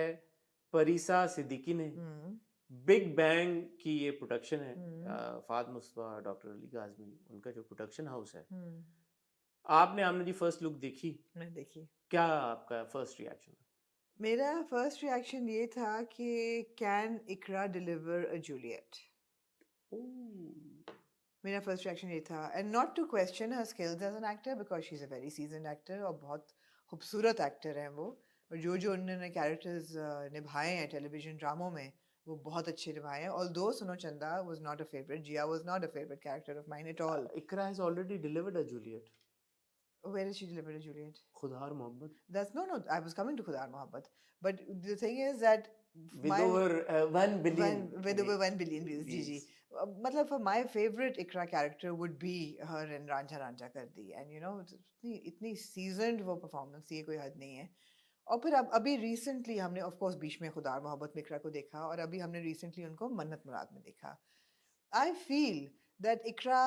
परिसा सिद्दीकी ने। बिग बैंग की ये प्रोडक्शन है, फाद मुस्तफा, डॉक्टर अली काज़मी, उनका जो प्रोडक्शन हाउस है। आपने आमना जी फर्स्ट लुक देखी? मैं देखी। क्या आपका फर्स्ट रिएक्शन? मेरा फर्स्ट रिएक्शन ये था कि can Iqra deliver a Juliet, मेरा फर्स्ट रिएक्शन ये था, and not to question her skills as an actor because she is a very seasoned actor और बहुत खूबसूरत एक्टर हैं वो, और जो उन्होंने कैरेक्टर्स निभाए हैं टेलीविजन ड्रामों में वो बहुत अच्छे निभाए हैं। Although Suno Chanda was not a favourite, Jia was not a favourite character of mine at all. Iqra has already delivered a Juliet. Where is she delivered a Juliet? खुदार मोहब्बत। That's no. I was coming to Khudar Mohabbat, but the thing is that With my over 1 billion with over 1 billion views, ji ji. views. मतलब for my favorite Ikra character would be her in Ranjha Ranjha Kardi, and you know इतनी seasoned वो performance थी, कोई हद नहीं है। और फिर अभी recently हमने of course बीच में खुदार मोहब्बत में इकरा को देखा, और अभी हमने recently उनको मन्नत मुराद में देखा। I feel that Ikra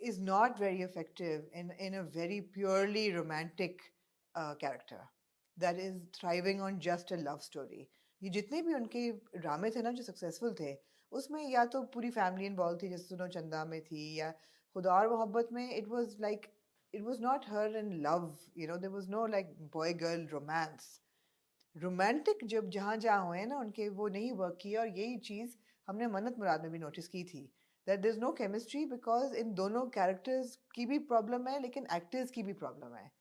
is not very effective in a very purely romantic character that is thriving on just a love story. ये जितने भी उनके ड्रामे थे ना जो सक्सेसफुल थे, उसमें या तो पूरी फैमिली इन्वॉल्व थी जैसे सुनो चंदा में थी, या खुदा और मोहब्बत में it was not her in love, you know, there was no like boy girl romance. Romantic जब जहाँ जहाँ हुए ना उनके, वो नहीं वर्क किया, और यही चीज़ हमने मन्नत मुराद में भी नोटिस की थी, that there is no chemistry because इन दोनों कैरेक्टर्स की भी प्रॉब्लम है लेकिन एक्टर्स की भी प्रॉब्लम है।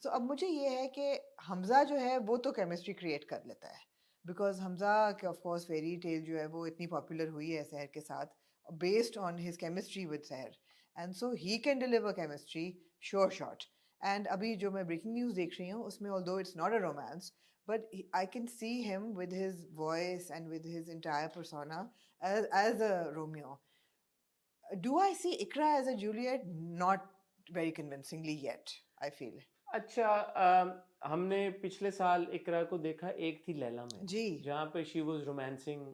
सो अब मुझे ये है कि हमजा जो है वो तो केमिस्ट्री क्रिएट कर लेता है, बिकॉज हमजा के ऑफ कोर्स फेरी टेल जो है वो इतनी पॉपुलर हुई है सहर के साथ based on his chemistry with Sehar, and so he can deliver chemistry sure shot. And अभी जो मैं ब्रेकिंग न्यूज़ देख रही हूँ उसमें although it's not a romance, but I can see him with his voice and with his entire persona as a Romeo. Do I see Ikra as a Juliet? Not very convincingly yet, I feel. अच्छा, हमने पिछले साल इकरा को देखा एक थी लैला में, जी जहाँ पे she was romancing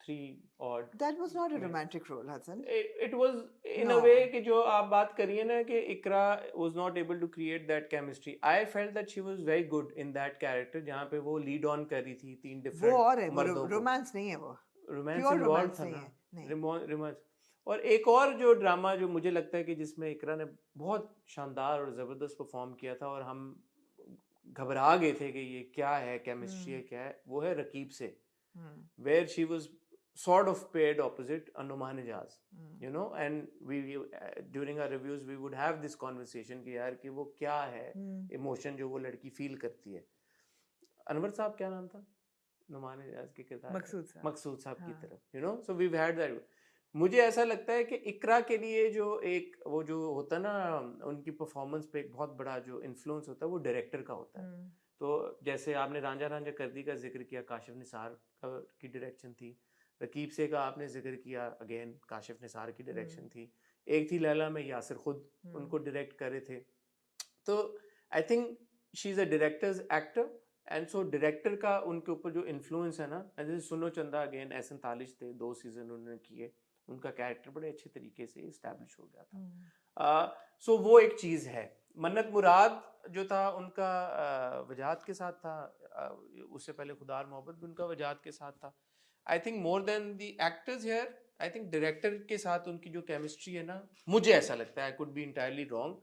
3 odd. that was not a में romantic role, Hassan. it was in a No. way कि जो आप बात करिए ना कि इकरा was not able to create that chemistry. I felt that she was very good in that character, जहाँ पे वो lead on कर रही थी 3 वो different और है, वो मर्दों को। रोमांस नहीं है, वो रोमांस प्योर इन्वॉल्व रोमांस था नहीं ना, है, नहीं। रोमांस। और एक और जो ड्रामा जो मुझे लगता है कि जिसमें इकरा ने बहुत शानदार और ज़बरदस्त परफॉर्म किया था और हम घबरा गए थे कि ये क्या है, केमिस्ट्री है क्या है, वो है रकीब से, where she was sort of paired opposite Anuman Ijaz, you know, and we during our reviews we would have this conversation कि यार कि वो क्या है इमोशन जो वो लड़की फील करती है। अनवर साहब क्या नाम था नुमान इजाज के किरदार? मकसूद साहब की तरफ, you know, so we've had that. मुझे ऐसा लगता है कि इकरा के लिए जो एक वो जो होता है ना उनकी परफॉर्मेंस पे एक बहुत बड़ा जो इन्फ्लुएंस होता है वो डायरेक्टर का होता है। तो जैसे आपने रांझा रांझा करदी का जिक्र किया, काशिफ निसार की डायरेक्शन थी। रकीब से का आपने जिक्र किया, अगेन काशिफ निसार की डायरेक्शन थी। एक थी लैला में यासिर खुद उनको डायरेक्ट कर रहे थे। तो I think she is a directors actor, and so director का उनके ऊपर जो इन्फ्लुएंस है ना, जैसे सुनो चंदा अगेन एहसन तालिश थे, 2 सीजन उन्होंने किए, उनका कैरेक्टर बड़े अच्छे तरीके से इस्टेब्लिश हो गया था। सो वो एक चीज़ है। मन्नत मुराद जो था उनका वजाहत के साथ था, उससे पहले खुदार मोहब्बत भी उनका वजाहत के साथ था। I think more than the actors here, I think director के साथ उनकी जो केमिस्ट्री है ना, मुझे ऐसा लगता है, I could be entirely wrong,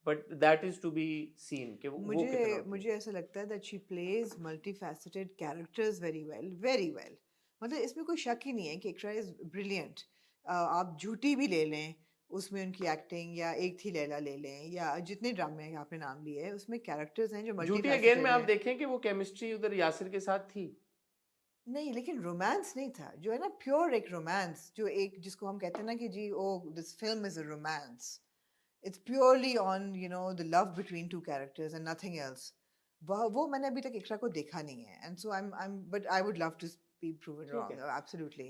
but that is to be seen कि वो कितना मुझे होता है। मुझे ऐसा लगता है that she plays multifaceted characters very well. मतलब इसमें कोई शक ही नहीं है कि इकरा इज ब्रिलियंट। आप झूठी भी ले लें उसमें उनकी एक्टिंग, या एक थी लैला ले लें, या जितने ड्रामे हैं आपने नाम लिए हैं उसमें कैरेक्टर्स हैं जो झूठी अगेन में मल्टीफैसेटेड आप हैं। देखें कि वो केमिस्ट्री उधर यासिर के साथ थी। नहीं, लेकिन रोमांस नहीं था जो है ना, प्योर एक रोमांस, जो एक जिसको हम कहते हैं ना कि जी oh this film is a romance, it's purely on you know the love between two characters and nothing else. वो मैंने अभी तक इकरा को देखा नहीं है, and so I am but I would love to be proven ठीक है। Wrong absolutely.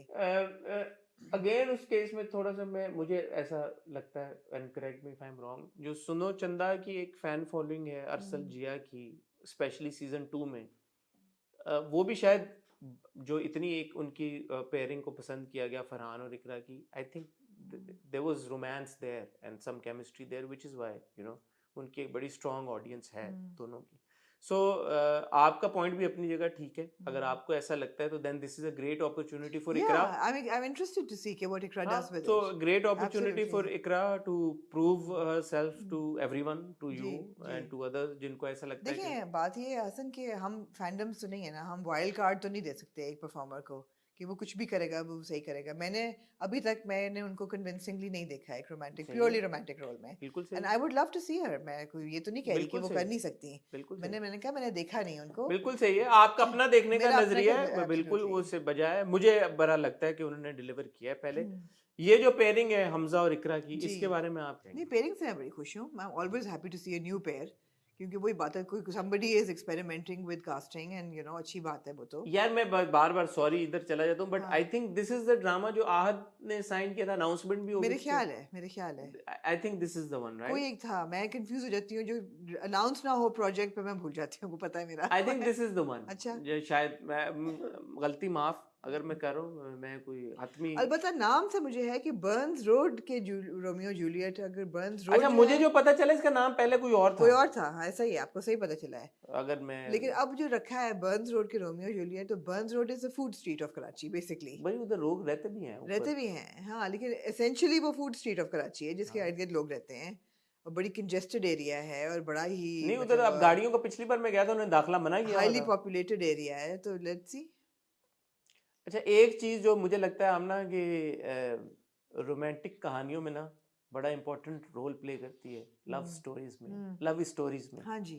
अगेन उस केस में थोड़ा सा मुझे ऐसा लगता है, and correct me if I am wrong, जो सुनो चंदा की एक फैन फॉलोइंग है अरसल जिया की, स्पेशली सीजन 2 में, वो भी शायद जो इतनी एक उनकी पेयरिंग को पसंद किया गया फरहान और इकरा की, I think there was romance there and some chemistry there which is why you know उनकी एक बड़ी स्ट्रांग ऑडियंस है दोनों की। सो आपका पॉइंट भी अपनी जगह ठीक है, अगर आपको ऐसा लगता है तो then this is a great opportunity for Iqra. I'm interested to see what Ikra हाँ, does with so it. great opportunity for Absolutely. Ikra to prove herself to everyone, to जी, you जी। and to others जिनको ऐसा लगता है कि देखिए बात ये है हसन कि हम फैंडम्स तो नहीं है ना, हम वाइल्ड कार्ड तो नहीं दे सकते एक परफॉर्मर को कि वो कुछ भी करेगा वो सही करेगा। अभी तक मैंने उनको कन्विंसिंगली नहीं देखा एक रोमांटिक, सही प्योरली है, रोमांटिक रोल में। बिल्कुल एंड सही, आई वुड लव टू सी हर। मैं कोई ये तो नहीं कह रही कि बिल्कुल वो सही कर है, नहीं सकती। बिल्कुल सही, मैंने कहा मैंने देखा नहीं उनको। बिल्कुल सही है, आपका अपना देखने का मेरा अपना नजरिया का है, बिल्कुल वो एब्सोल्युटली। से बजा है। मुझे बड़ा लगता है कि उन्होंने डिलीवर किया है पहले। ये जो पेयरिंग है हमजा और इकरा की, जी। इसके बारे में आप नहीं, कहेंगे? पेयरिंग से मैं बड़ी खुश हूँ। I am always happy to see a new pair, क्योंकि वही बात है, कोई somebody is experimenting with casting and you know अच्छी बात है वो तो। यार मैं बार बार सॉरी इधर चला जाता हूँ, बट हाँ। I think this is the drama जो आहद ने साइन किया था, अनाउंसमेंट भी होगी मेरे ख्याल है I think this is the one, कोई राइट? एक था। मैं कंफ्यूज हो जाती हूँ जो अनाउंस ना हो प्रोजेक्ट पे, मैं भूल जाती हूँ, वो पता है मेरा। I think this is the one. अच्छा। जो शायद गलती माफ अगर मैं कर रहा हूँ, मैं कोई हतमी। अलबत्ता नाम से मुझे है कि बर्न्स रोड के रोमियो जूलियट, अगर बर्न्स रोड अच्छा, जो मुझे है जो पता चला इसका नाम पहले कोई और कोई था, और था। हाँ, ऐसा ही है, आपको सही पता चला है। अगर मैं लेकिन अब जो रखा है बर्न्स रोड के रोमियो जूलियट, तो Burns road is the food street of Karachi basically. भाई उधर लोग रहते भी हैं रहते ऊपर। भी हैं हाँ, लेकिन एसेंशियली वो फूड स्ट्रीट ऑफ कराची है जिसके हाँ। इर्द गिर्द लोग रहते हैं, और बड़ी कंजेस्टेड एरिया है, और बड़ा ही नहीं उधर अब मतलब गाड़ियों का पिछली बार मैं गया था, उन्होंने दाखिला मना किया हुआ हाईली था। पॉपुलेटेड एरिया है, तो लेट्स सी। अच्छा, एक चीज जो मुझे लगता है आमना कि रोमांटिक कहानियों में ना बड़ा इंपॉर्टेंट रोल प्ले करती है लव स्टोरीज में, लव स्टोरीज में, हाँ जी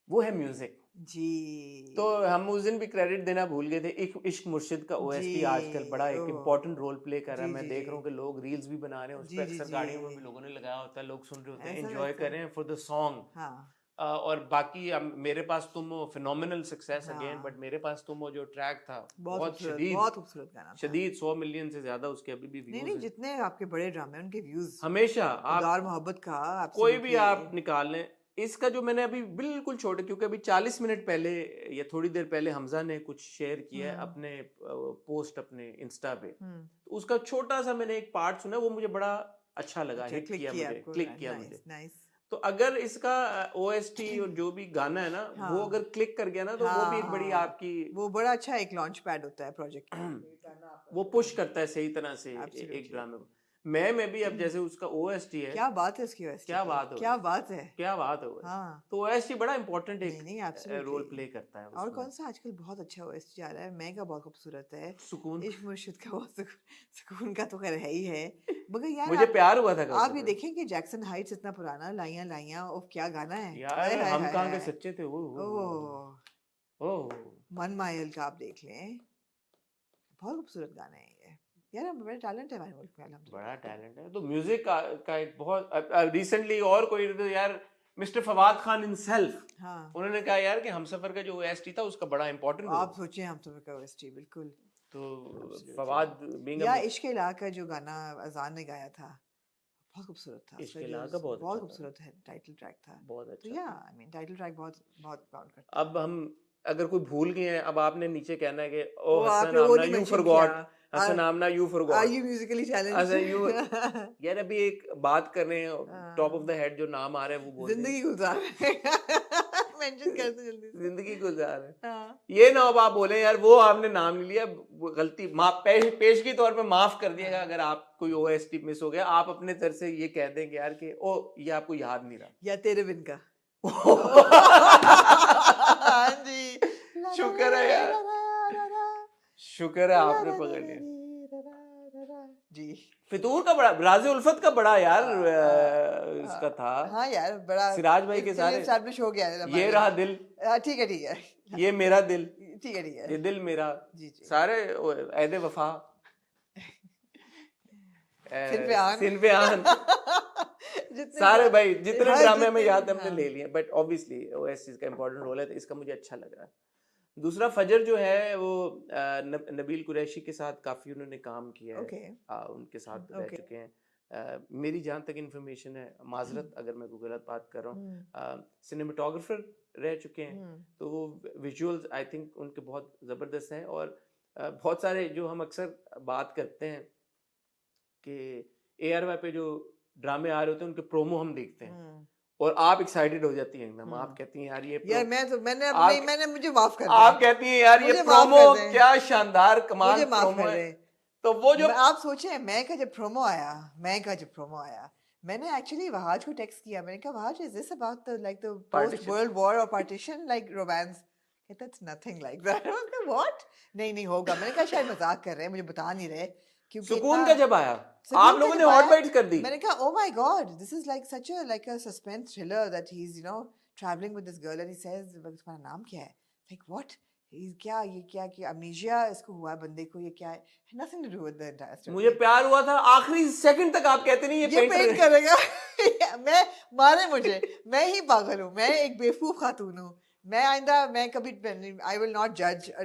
वो है म्यूजिक। जी। तो हम उस दिन भी क्रेडिट देना भूल गए थे, इश्क मुर्शिद का ओएसटी आजकल बड़ा एक ओह, इम्पोर्टेंट रोल प्ले कर रहा है। जी मैं जी देख जी रहा हूँ कि लोग रील्स भी बना रहे हैं उस जी पर, जी अक्सर जी गाड़ियों में भी लोगों ने लगाया होता है, लोग सुन रहे होते हैं, ऐसा एंजॉय लगता कर रहे है। हैं फॉर द सॉन्ग। हाँ और बाकी मेरे पास तुम हो फिनोमिनल सक्सेस अगेन, हाँ, बट मेरे पास तुम हो जो ट्रैक था बहुत बहुत खूबसूरत, शदीद, बहुत खूबसूरत गाना था। शदीद 100 मिलियन से ज्यादा उसके अभी भी नहीं व्यूज नहीं, हैं। जितने आपके बड़े ड्रामे उनके व्यूज, हमेशा आप खुदार मोहब्बत का कोई भी आप एब्सोल्युटली। निकाल लें, इसका जो मैंने अभी बिल्कुल छोटे, क्योंकि अभी 40 मिनट पहले या थोड़ी देर पहले हमजा ने कुछ शेयर किया है अपने पोस्ट अपने इंस्टा पे, तो उसका छोटा सा मैंने एक पार्ट सुना, वो मुझे बड़ा अच्छा लगा, अच्छा, हिट किया मुझे, आपको, क्लिक किया मुझे। Nice nice. तो अगर इसका ओएसटी और जो भी गाना है ना हाँ वो अगर क्लिक कर गया ना, तो वो भी एक बड़ी हाँ, आपकी वो बड़ा अच्छा एक लॉन्च पैड होता है प्रोजेक्ट का। वो पुश करता है सही तरह से एक एब्सोल्युटली। ड्रामे को। मैं भी अब जैसे उसका ओएसटी है, क्या बात है उसकी OST क्या की, बात है क्या बात है। क्या बात है हाँ तो ओएसटी बड़ा इंपॉर्टेंट नहीं एक नहीं, एब्सोल्युटली। रोल प्ले करता है और उसमें। कौन सा आजकल बहुत अच्छा OST आ रहा है, मैं का बहुत खूबसूरत है, सुकून, इश्क मुर्शिद का बहुत सुकून का तो खैर है ही है, मगर यार मुझे प्यार हुआ था आप कब ये से। देखें कि जैक्सन हाइट्स इतना पुराना, लाइयां लाइयां, और क्या गाना है, हाय यार हाय हम हाय कहाँ के हाय। सच्चे थे वो ओह, ओ मन मायल का आप देख लें, बहुत खूबसूरत गाना है ये। यार बड़ा टैलेंट है हमारे मुल्क में अल्हम्दुलिल्लाह। बड़ा टैलेंट है। तो म्यूजिक का एक बहुत रिसेंटली और कोई तो यार मिस्टर फवाद खान हिमसेल्फ, हाँ उन्होंने कहा यार कि हमसफर का जो ओएसटी था उसका बड़ा इंपॉर्टेंट आप रोल। सोचिए हम तो का OST बिल्कुल। तो Absolutely. फवाद बीइंग या इश्क इलाहा का जो गाना अजान ने गाया था, बहुत खूबसूरत था। इश्क उसका इलाहा जो का बहुत बहुत अच्छा था, खूबसूरत है टाइटल ट्रैक था। बहुत तो अच्छा या था। आई मीन टाइटल ट्रैक बहुत बहुत काउंट करता है। अब हम अगर कोई भूल गए हैं, अब आपने नीचे कहना है कि ओ वो हसन आपने वो आमना नहीं यू मेंशन फॉरगॉट, किया। Hasan Aamna you are forgot, you musically अच्छा यू चैलेंज्ड? यार अभी एक बात कर रहे हैं, टॉप ऑफ द हेड जो नाम आ रहा है वो बोल दें। जिंदगी गुजार मेंशन कर दो जल्दी से। जिंदगी गुजार है। हाँ ये ना अब आप बोले यार वो आपने नाम नहीं लिया, वो गलती माफ पेश की तौर पे माफ कर दिएगा अगर आप कोई ओएसटी मिस हो गया। आप अपने तरफ से ये कह देंगे यार कि ओ ये आपको याद नहीं रहा। या तेरे बिन का। हाँ जी। शुक्र है यार, शुक्र है आपने पकड़ लिया। जी। फितूर का बड़ा, राज़ी उल्फत का बड़ा यार इसका था। हाँ यार बड़ा सिराज भाई के इसके लिए सारे एस्टैब्लिश हो गया है ये हमारे। रहा दिल, ठीक है ठीक है ये मेरा दिल, ठीक है ठीक ये है। दिल मेरा, जी जी। सारे ऐदे वफा, सिनफियान। सिनफियान, जितने सारे भाई जितने हर ड्रामे में जितने- याद है हमने हाँ। ले लिए। बट ऑब्वियसली ओएससी का इंपॉर्टेंट रोल है तो इसका मुझे अच्छा लग रहा है। दूसरा फजर जो है वो नबील कुरैशी के साथ काफी उन्होंने काम किया है। ओके उनके साथ रह ओके। चुके हैं। मेरी जहाँ तक इन्फॉर्मेशन है, माजरत अगर मैं कोई गलत बात कर रहा हूँ, सिनेमाटोग्राफर रह चुके हैं। तो वो विजुअल्स आई थिंक उनके बहुत ज़बरदस्त हैं। और बहुत सारे जो हम अक्सर बात करते हैं कि ARY पे जो ड्रामे आ रहे होते हैं उनके प्रोमो हम देखते हैं और आप एक्साइटेड हो जाती हैं एकदम। आप कहती हैं यार ये यार मैंने आप- नहीं मैंने मुझे माफ कर आप दें। कहती हैं यार ये मुझे माफ प्रोमो कर दें। क्या शानदार कमाल मुझे माफ प्रोमो कर है। दें। तो वो जो आप सोचे मैं का जब प्रोमो आया मैंने एक्चुअली वहाज को टेक्स्ट किया। मैंने कहा Wahaj is this about the like the post Partition. World war और पार्टीशन लाइक रोमांस? कहता it's nothing like that. What? नहीं होगा। मैंने कहा शायद मजाक कर रहे हैं, मुझे बता नहीं रहे क्योंकि सुकून इतना- का जब आया सुकून आप का लोगों जब ने हॉट आया, बाइट्स कर दी। मैंने कहा oh my god this is like such a like a suspense thriller that he's traveling with this girl and he says तुम्हारा नाम क्या है? Like what? ये क्या कि amnesia इसको हुआ है बंदे को, ये क्या है? Nothing to do with the entire story. मुझे प्यार हुआ था आखिरी सेकंड तक। आप कहते नहीं ये पेंट करेगा। मैं मारे मुझे, मैं ही पागल हूँ, मैं एक बेवकूफ खातून हूँ। मैं आइंदा मैं कभी आई विल नॉट जज a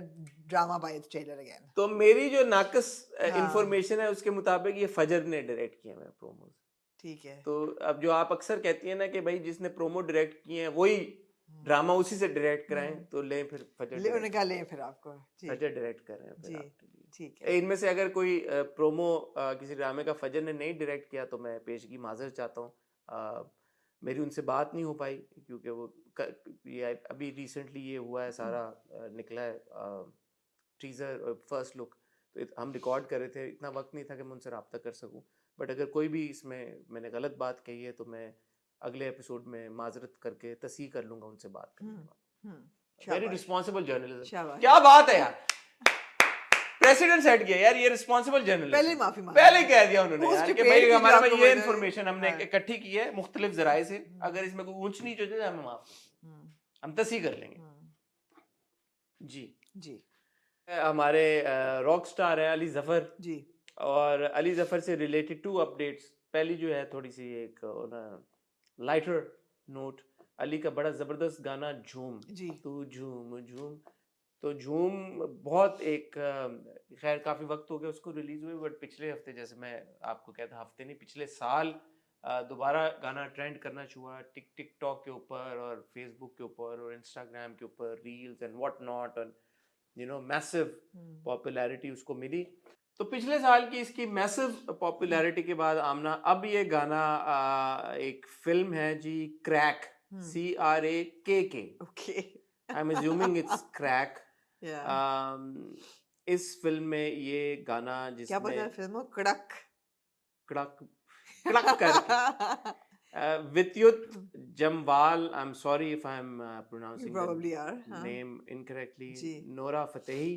drama bye it's trailer again. तो मेरी जो नाकस हाँ। इंफॉर्मेशन है उसके मुताबिक ये फजर ने डायरेक्ट किया है प्रोमो। ठीक है। तो अब जो आप अक्सर कहती है ना कि भाई जिसने प्रोमो डायरेक्ट किए हैं वही ड्रामा उसी से डायरेक्ट कराएं, तो ले फिर फजर उन्होंने कहा ले फिर आपको। फजर डायरेक्ट कर रहे हैं फिर जी, आपके लिए। ठीक है। इनमें से अगर कोई प्रोमो किसी ड्रामे का फजर ने नहीं डायरेक्ट किया तो मैं पेशगी माजरत चाहता हूँ। मेरी उनसे बात नहीं हो पाई क्योंकि वो ये अभी रिसेंटली ये हुआ है सारा निकला है टीजर फर्स्ट लुक, तो हम रिकॉर्ड कर रहे थे, इतना वक्त नहीं था कि मैं उनसे रब्ता कर सकूं। बट अगर कोई भी इसमें मैंने गलत बात कही है तो मैं अगले एपिसोड में माजरत करके तस्हीह कर लूंगा उनसे बात करने के बाद। Very responsible journalism. क्या बात है यार, प्रेसिडेंट सेट किया यार, ये रिस्पॉन्सिबल जर्नलिस्ट। पहले माफी मांगी, पहले कह दिया उन्होंने Post यार कि prepared भाई कीजिए हमारा आपको ये बताइए। इन्फॉर्मेशन हमने हाँ। इकट्ठी की है मुख्तलिफ जराए से, अगर इसमें कोई ऊंच नीच हो जाए हमें माफ, हम तस्हीह कर लेंगे। जी जी हमारे रॉक स्टार है अली जफर जी। और अली जफर से रिलेटेड 2 अपडेट्स। पहली जो है थोड़ी सी एक लाइटर नोट, अली का बड़ा जबरदस्त गाना झूम, जी। तू झूम झूम। तो झूम बहुत एक खैर काफी वक्त हो गया उसको रिलीज हुए, बट पिछले हफ्ते, जैसे मैं आपको कहता हफ्ते नहीं पिछले साल दोबारा गाना ट्रेंड करना हुआ टिकटॉक के ऊपर और फेसबुक के ऊपर और इंस्टाग्राम के ऊपर, रील्स एंड व्हाट नॉट, और मैसिव पॉपुलैरिटी उसको मिली। तो पिछले साल की इसकी मैसिव पॉपुलैरिटी के बाद आमना अब ये गाना एक फिल्म है जी, crack, CRAKK, okay. I am assuming it's crack. या इस फिल्म में ये गाना क्या जिसमें पता है फिल्म हो? कड़क कड़क कड़क करके विद्युत Jamwal, I am sorry if I M You pronouncing probably are, हाँ। नेम इनकरेक्टली, जी। नोरा फतेही,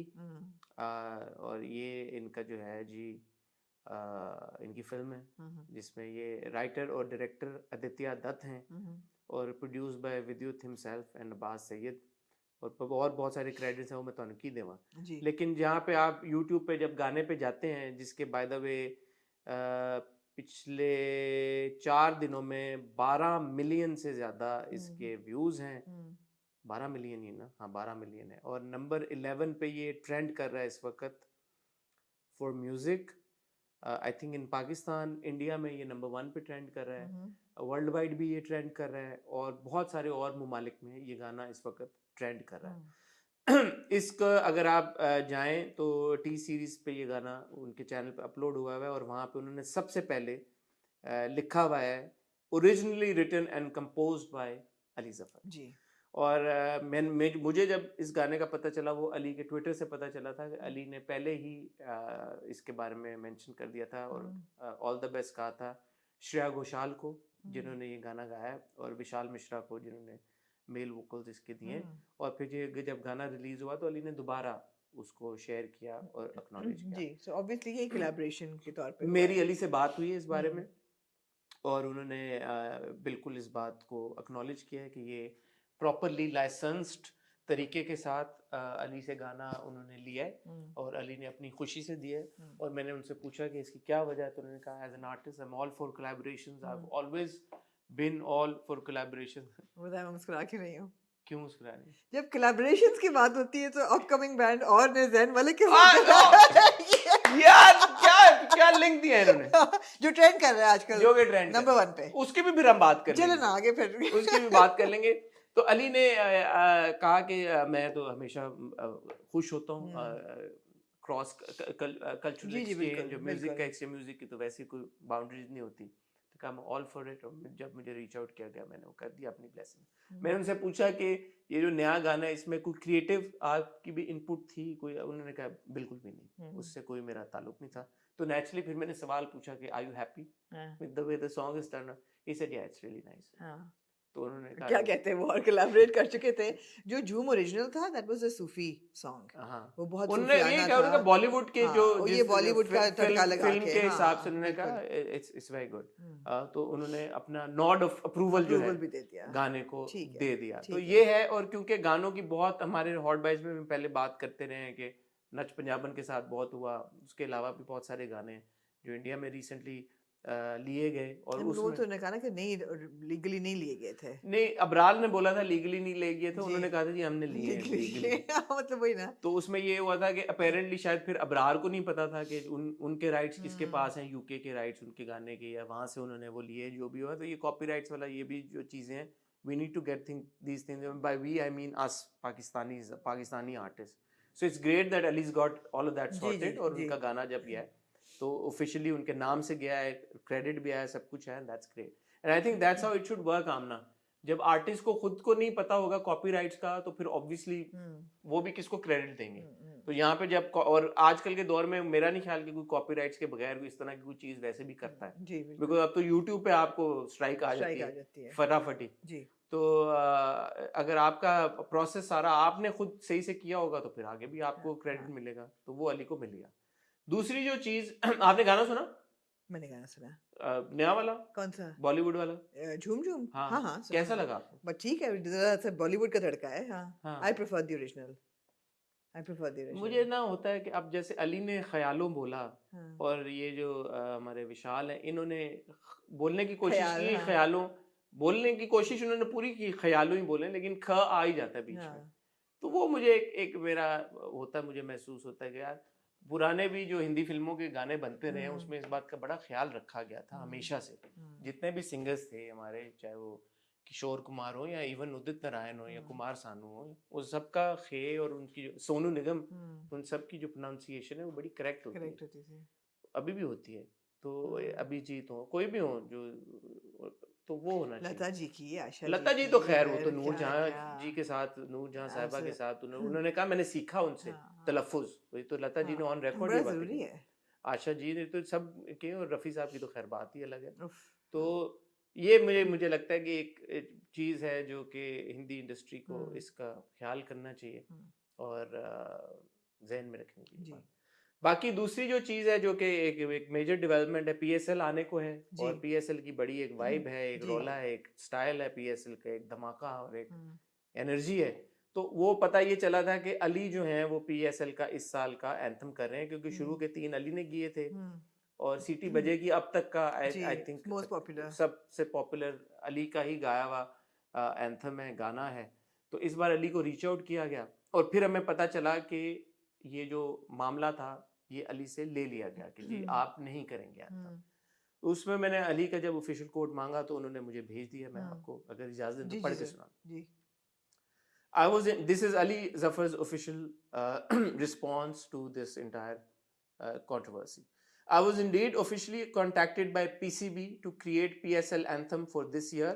और ये इनका जो है जी इनकी फिल्म है जिसमें ये राइटर और डायरेक्टर आदित्य दत्त हैं और प्रोड्यूस बाय विद्युत हिमसेल्फ एंड अब्बास सैयद, और बहुत सारे क्रेडिट्स हैं वो मैं तो की देवा। लेकिन जहाँ पे आप YouTube पे जब गाने पे जाते हैं, जिसके बाय द वे पिछले 4 दिनों में 12 मिलियन से ज़्यादा इसके व्यूज़ हैं, 12 मिलियन ही ना, हाँ 12 मिलियन है, और नंबर 11 पे ये ट्रेंड कर रहा है इस वक्त for music. I think in Pakistan, India में ये नंबर 1 पे ट्रेंड कर रहा है, वर्ल्ड वाइड भी ये ट्रेंड कर रहा है, और बहुत सारे और ममालिक में ये गाना इस वक्त ट्रेंड कर रहा है। इसका अगर आप जाएं तो टी सीरीज पे ये गाना उनके चैनल पे अपलोड हुआ है और वहाँ पे उन्होंने सबसे पहले लिखा हुआ है originally written and composed by Ali Zafar. जी। और मुझे जब इस गाने का पता चला वो अली के ट्विटर से पता चला था कि अली ने पहले ही इसके बारे में मेंशन कर दिया था और ऑल द बेस्ट कहा था श्रेया घोषाल को जिन्होंने ये गाना गाया और विशाल मिश्रा को जिन्होंने मेल वोकल्स इसके दिए और फिर ये जब गाना रिलीज हुआ तो अली ने दोबारा उसको शेयर किया और एक्नॉलेज किया। जी, सो ऑब्वियसली ये कोलैबोरेशन के तौर पे मेरी अली से बात हुई है इस बारे में और उन्होंने बिल्कुल इस बात को एक्नॉलेज किया है कि ये प्रॉपरली लाइसेंस्ड तरीके के साथ अली से गाना उन्होंने लिया है और अली ने अपनी खुशी से दिया है और मैंने उनसे पूछा कि इसकी क्या वजह है तो उन्होंने कहा as an artist I am all for collaborations I have always been all for collaboration. मैं मुस्कुरा क्यों नहीं हूँ? क्यों मुस्कुरा रही? जब कोलैबोरेशंस की बात होती है तो अपकमिंग बैंड और ने ज़ैन वाले के यार क्या लिंक दिया है इन्होंने जो ट्रेंड कर रहा है आजकल, जो कि ट्रेंड नंबर 1 पे, उसकी भी फिर हम बात कर चलो ना आगे फिर उसकी भी बात कर लेंगे। तो अली ने कहा कि मैं तो हमेशा खुश होता हूँ क्रॉस कल्चरल एक्सचेंज जो म्यूजिक का एक्सचेंज म्यूजिक की तो वैसी कोई बाउंड्रीज नहीं होती तो कहा मैं ऑल फॉर इट। जब मुझे रीच आउट किया गया मैंने वो कर दिया अपनी ब्लेसिंग। मैंने उनसे पूछा कि ये जो नया गाना है इसमें कोई क्रिएटिव आपकी भी इनपुट थी कोई? उन्होंने कहा बिल्कुल भी नहीं, उससे कोई मेरा ताल्लुक नहीं था। तो नेचुरली फिर मैंने सवाल पूछा कि are you happy with the way the song is turn out? He said yeah it's really nice. तो उन्होंने कहा क्या कहते हैं वो और कोलैबोरेट कर चुके थे। जो झूम ओरिजिनल था that was a Sufi song, वो बहुत उन्होंने ये कहा उनका बॉलीवुड के जो ये बॉलीवुड का तड़का लगा फिल्म के हिसाब से उन्होंने कहा इट्स वेरी गुड। तो उन्होंने अपना नॉड ऑफ अप्रूवल जो है भी दे दिया गाने को दे दिया। तो ये है और क्योंकि गानों की बहुत हमारे हॉट बाइज में पहले बात करते रहे हैं कि नच पंजाबन के साथ बहुत हुआ, उसके अलावा भी बहुत सारे गाने जो इंडिया में रिसेंटली लिए गए और उसमें तो कहा ना कि नहीं लीगली नहीं लिए गए थे। नहीं, अबरार ने बोला था लीगली नहीं ले गए थे, उन्होंने कहा था जी हमने लिए लीगली मतलब वही ना। तो उसमें ये हुआ था कि अपेरेंटली शायद फिर अबरार को नहीं पता था कि उनके राइट्स किसके पास हैं, यूके के राइट्स उनके गाने के या वहां से उन्होंने वो लिए जो भी हुआ। तो ये कॉपीराइट्स वाला ये भी जो चीजें हैं we need to get these things by we I mean us Pakistani artist. So it's great that Ali's got all of that sorted और उनका गाना जब गया है तो ऑफिशियली उनके नाम से गया है, क्रेडिट भी आया, सब कुछ है, that's great and I think that's how it should work. Aamna जब आर्टिस्ट को खुद को नहीं पता होगा कॉपीराइट्स का तो फिर ऑब्वियसली वो भी किसको क्रेडिट देंगे। तो यहाँ पे जब और आजकल के दौर में मेरा नहीं ख्याल कि कोई कॉपीराइट्स के बगैर इस तरह की कोई चीज वैसे भी करता है बिकॉज अब तो यूट्यूब पे आपको स्ट्राइक आ जाती है फटाफटी। तो अगर आपका प्रोसेस सारा आपने खुद सही से किया होगा तो फिर आगे भी आपको क्रेडिट मिलेगा। तो वो अली को मिल गया। दूसरी जो चीज आपने गाना सुना? मैंने गाना सुना। नया वाला? कौन सा? बॉलीवुड वाला झूम झूम। हाँ कैसा लगा आपको? बट ठीक है, जरा सा बॉलीवुड का तड़का है। I prefer the original. मुझे ना होता है कि अब जैसे अली ने ख्यालों बोला और ये जो हमारे विशाल हैं इन्होंने बोलने की कोशिश की ख्यालों बोलने की कोशिश उन्होंने पूरी की ख्यालों ही बोले लेकिन ख आ ही जाता है बीच में। तो वो मुझे एक मेरा होता है, मुझे महसूस होता है कि यार पुराने भी जो हिंदी फिल्मों के गाने बनते रहे उसमें इस बात का बड़ा ख्याल रखा गया था हमेशा से। जितने भी सिंगर्स थे हमारे, चाहे वो किशोर कुमार हो या इवन उदित नारायण हो या कुमार सानू हो, वो सबका खे और उनकी जो सोनू निगम, उन सब की जो प्रोनाउंसिएशन है वो बड़ी करेक्ट होती है, अभी भी होती है। तो अभिजीत हो कोई भी हो जो तो वो होना चाहिए। लता जी की आशा लता जी तो खैर वो तो नूरजहां जी के साथ, नूरजहां साहिबा के साथ उन्होंने कहा मैंने सीखा उनसे तलफ्फुज, वही तो लता जी ने ऑन रिकॉर्ड ही बात की। आशा जी ने तो सब के और रफ़ी साहब की तो खैर बात ही अलग है। तो ये मुझे लगता है कि एक चीज़ है जो कि हिंदी इंडस्ट्री को इसका ख्याल करना चाहिए और जहन में रखनी चाहिए। बाकी दूसरी जो चीज़ है जो कि एक मेजर डेवलपमेंट है, पीएसएल आने को है और पीएसएल की बड़ी एक वाइब है, एक रोला है, एक स्टाइल है पीएसएल का, एक धमाका और एक एनर्जी है। तो वो पता ये चला था कि अली जो है वो पीएसएल का इस साल का एंथम कर रहे हैं क्योंकि शुरू के 3 अली ने किए थे और सीटी बजेगी अब तक का आई थिंक सबसे पॉपुलर अली का ही गाया हुआ एंथम है, गाना है। तो इस बार अली को रीच आउट किया गया और फिर हमें पता चला कि ये जो मामला था ये अली से ले लिया गया कि जी आप नहीं करेंगे एंथम। उसमें मैंने अली का जब ऑफिशियल कोड मांगा तो उन्होंने मुझे भेज दिया, मैं आपको अगर इजाजत दें तो पढ़ के सुना। This is Ali Zafar's official response to this entire controversy. I was indeed officially contacted by PCB to create PSL anthem for this year.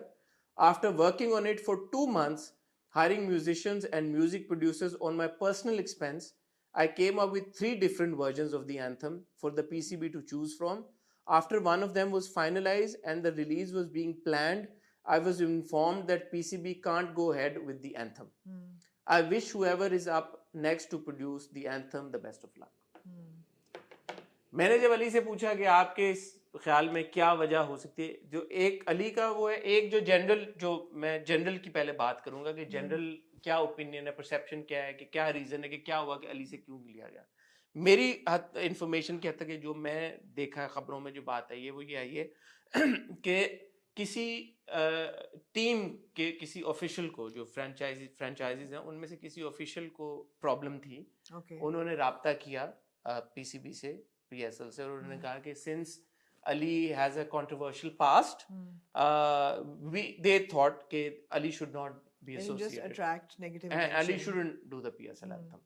After working on it for 2 months, hiring musicians and music producers on my personal expense. I came up with 3 different versions of the anthem for the PCB to choose from. After one of them was finalized and the release was being planned, I was informed that PCB can't go ahead with the anthem. I wish whoever is up next to produce the anthem the best of luck. मैंने जब अली से पूछा कि आपके इस ख्याल में क्या वजह हो सकती है, जो एक अली का वो है, एक जो जनरल, जो मैं जनरल की पहले बात करूंगा कि जनरल क्या ओपिनियन है, परसेप्शन क्या है, कि क्या रीजन है कि क्या हुआ कि अली से क्यों लिया गया. मेरी इंफॉर्मेशन की हद तक जो मैं देखा है खबरों में जो बात आई है वो ये आई है कि किसी टीम के किसी ऑफिशियल को, जो फ्रेंचाइजीज हैं उनमें से किसी ऑफिशियल को प्रॉब्लम थी. उन्होंने राब्ता किया पीसीबी से, पीएसएल से, और उन्होंने कहा कि since Ali has a controversial past, they thought कि Ali should not be associated. Just attract negative and attention. Ali shouldn't do the PSL anthem.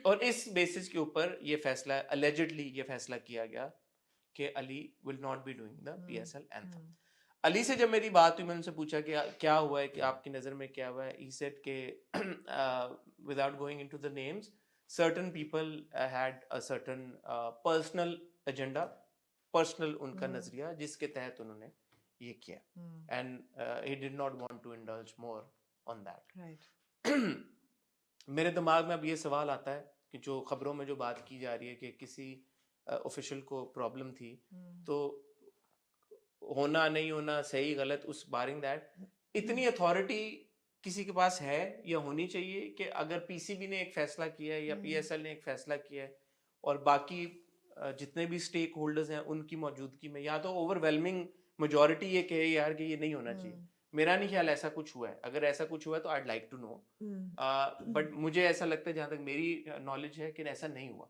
और इस बेसिस के ऊपर ये फैसला, allegedly ये फैसला किया गया कि Ali will not be doing the PSL anthem. Ali से जब मेरी बात हुई, मैंने उनसे पूछा कि क्या हुआ है, कि आपकी नज़र में क्या हुआ है. He said कि without going into the names, certain people had a certain personal agenda, personal उनका नजरिया, जिसके तहत उन्होंने ये किया. And he did not want to indulge more on that. मेरे दिमाग में अब ये सवाल आता है कि जो खबरों में जो बात की जा रही है कि किसी ऑफिशियल को प्रॉब्लम थी, तो होना नहीं होना, सही गलत, उस बारिंग दैट, इतनी अथॉरिटी किसी के पास है या होनी चाहिए कि अगर पीसीबी ने एक फैसला किया है या पीएसएल ने एक फैसला किया है और बाकी जितने भी स्टेक होल्डर्स हैं उनकी मौजूदगी में, या तो ओवरवेलमिंग मेजॉरिटी ये कहे यार कि ये नहीं होना चाहिए. मेरा नहीं ख्याल ऐसा कुछ हुआ है. अगर ऐसा कुछ हुआ है तो I'd like to know. But मुझे ऐसा लगता है, जहाँ तक मेरी नॉलेज है, कि ऐसा नहीं हुआ.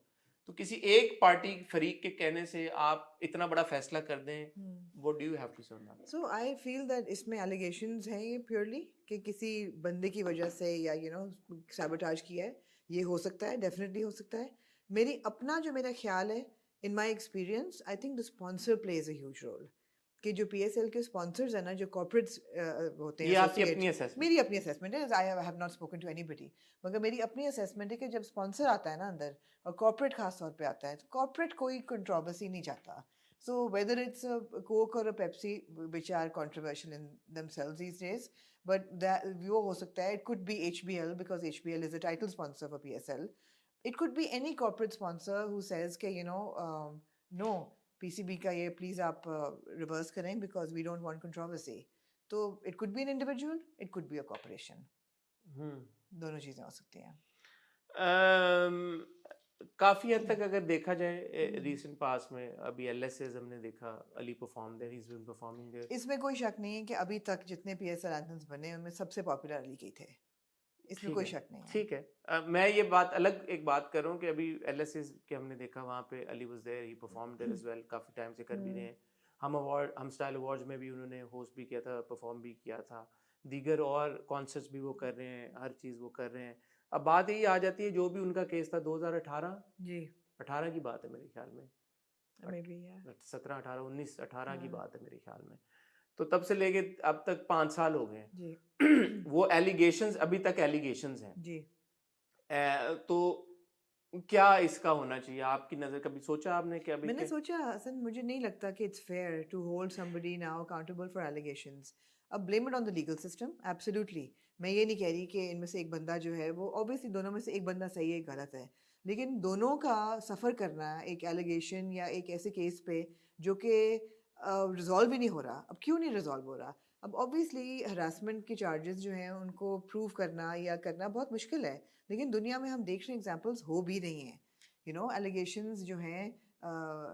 तो किसी एक पार्टी फरीक के कहने से आप इतना बड़ा फैसला कर दें, what do you have to say on that? So I feel that इसमें allegations हैं ये purely कि किसी बंदे की वजह से या sabotage किया है. ये हो सकता है, definitely हो सकता है. मेरी अपना जो मेरा ख्याल है, in my experience, I think the sponsor plays a huge role. कि जो PSL के sponsors हैं ना, जो corporates होते हैं, ये आपकी अपनी assessment? मेरी अपनी assessment है. I have not spoken to anybody. मगर मेरी अपनी assessment है कि जब sponsor आता है ना अंदर, और corporate खास तौर पे आता है, तो corporate कोई controversy नहीं चाहता. So whether it's a Coke or a Pepsi, which are controversial in themselves these days, but that वो हो सकता है, it could be HBL because HBL is a title sponsor for PSL. It could be any corporate sponsor who says कि no, PCB का ये please आप reverse करें because we don't want controversy. तो it could be an individual, it could be a corporation. दोनों चीजें हो सकती हैं. काफी हद तक अगर देखा जाए recent past में, अभी LSS हमने देखा, Ali performed there, he's been performing there. इसमें कोई शक नहीं है कि अभी तक जितने PSL anthems बने उनमें सबसे पॉपुलर अली के थे. इसमें कोई शक नहीं है. ठीक है. मैं ये बात अलग एक बात कर रहा हूँ कि अभी LSS के हमने देखा, वहाँ पे Ali was there, he performed there as well, काफी टाइम से कर भी रहे हैं. हम स्टाइल अवार्ड्स में भी उन्होंने होस्ट भी किया था, परफॉर्म भी किया था, दीगर और कॉन्सर्ट्स भी वो कर रहे हैं, हर चीज़ वो कर रहे हैं. अब बात यही आ जाती है, जो भी उनका केस था 2018 जी 18 की बात है मेरे ख्याल में, मे बी 17 18 19 18 की बात है मेरे ख्याल में. तो तब से लेके अब तक 5 साल हो गए हैं. वो एलिगेशंस अभी तक एलिगेशंस हैं जी. तो क्या इसका होना चाहिए आपकी नजर? कभी सोचा आपने कि अभी मैंने सोचा हसन, मुझे नहीं लगता कि it's fair to hold somebody now accountable for allegations. अब blame it on the legal system, absolutely. मैं ये नहीं कह रही कि इनमें से एक बंदा जो है वो, ऑब्वियसली दोनों में से एक बंदा सही है, एक गलत है, लेकिन दोनों का सफ़र करना एक एलिगेशन या एक ऐसे केस पे जो कि रिजॉल्व ही नहीं हो रहा. अब क्यों नहीं रिजॉल्व हो रहा? अब ऑब्वियसली हरासमेंट के चार्जेस जो हैं उनको प्रूव करना या करना बहुत मुश्किल है, लेकिन दुनिया में हम देख रहे हैं एग्जांपल्स हो भी रही हैं. एलिगेशंस जो हैं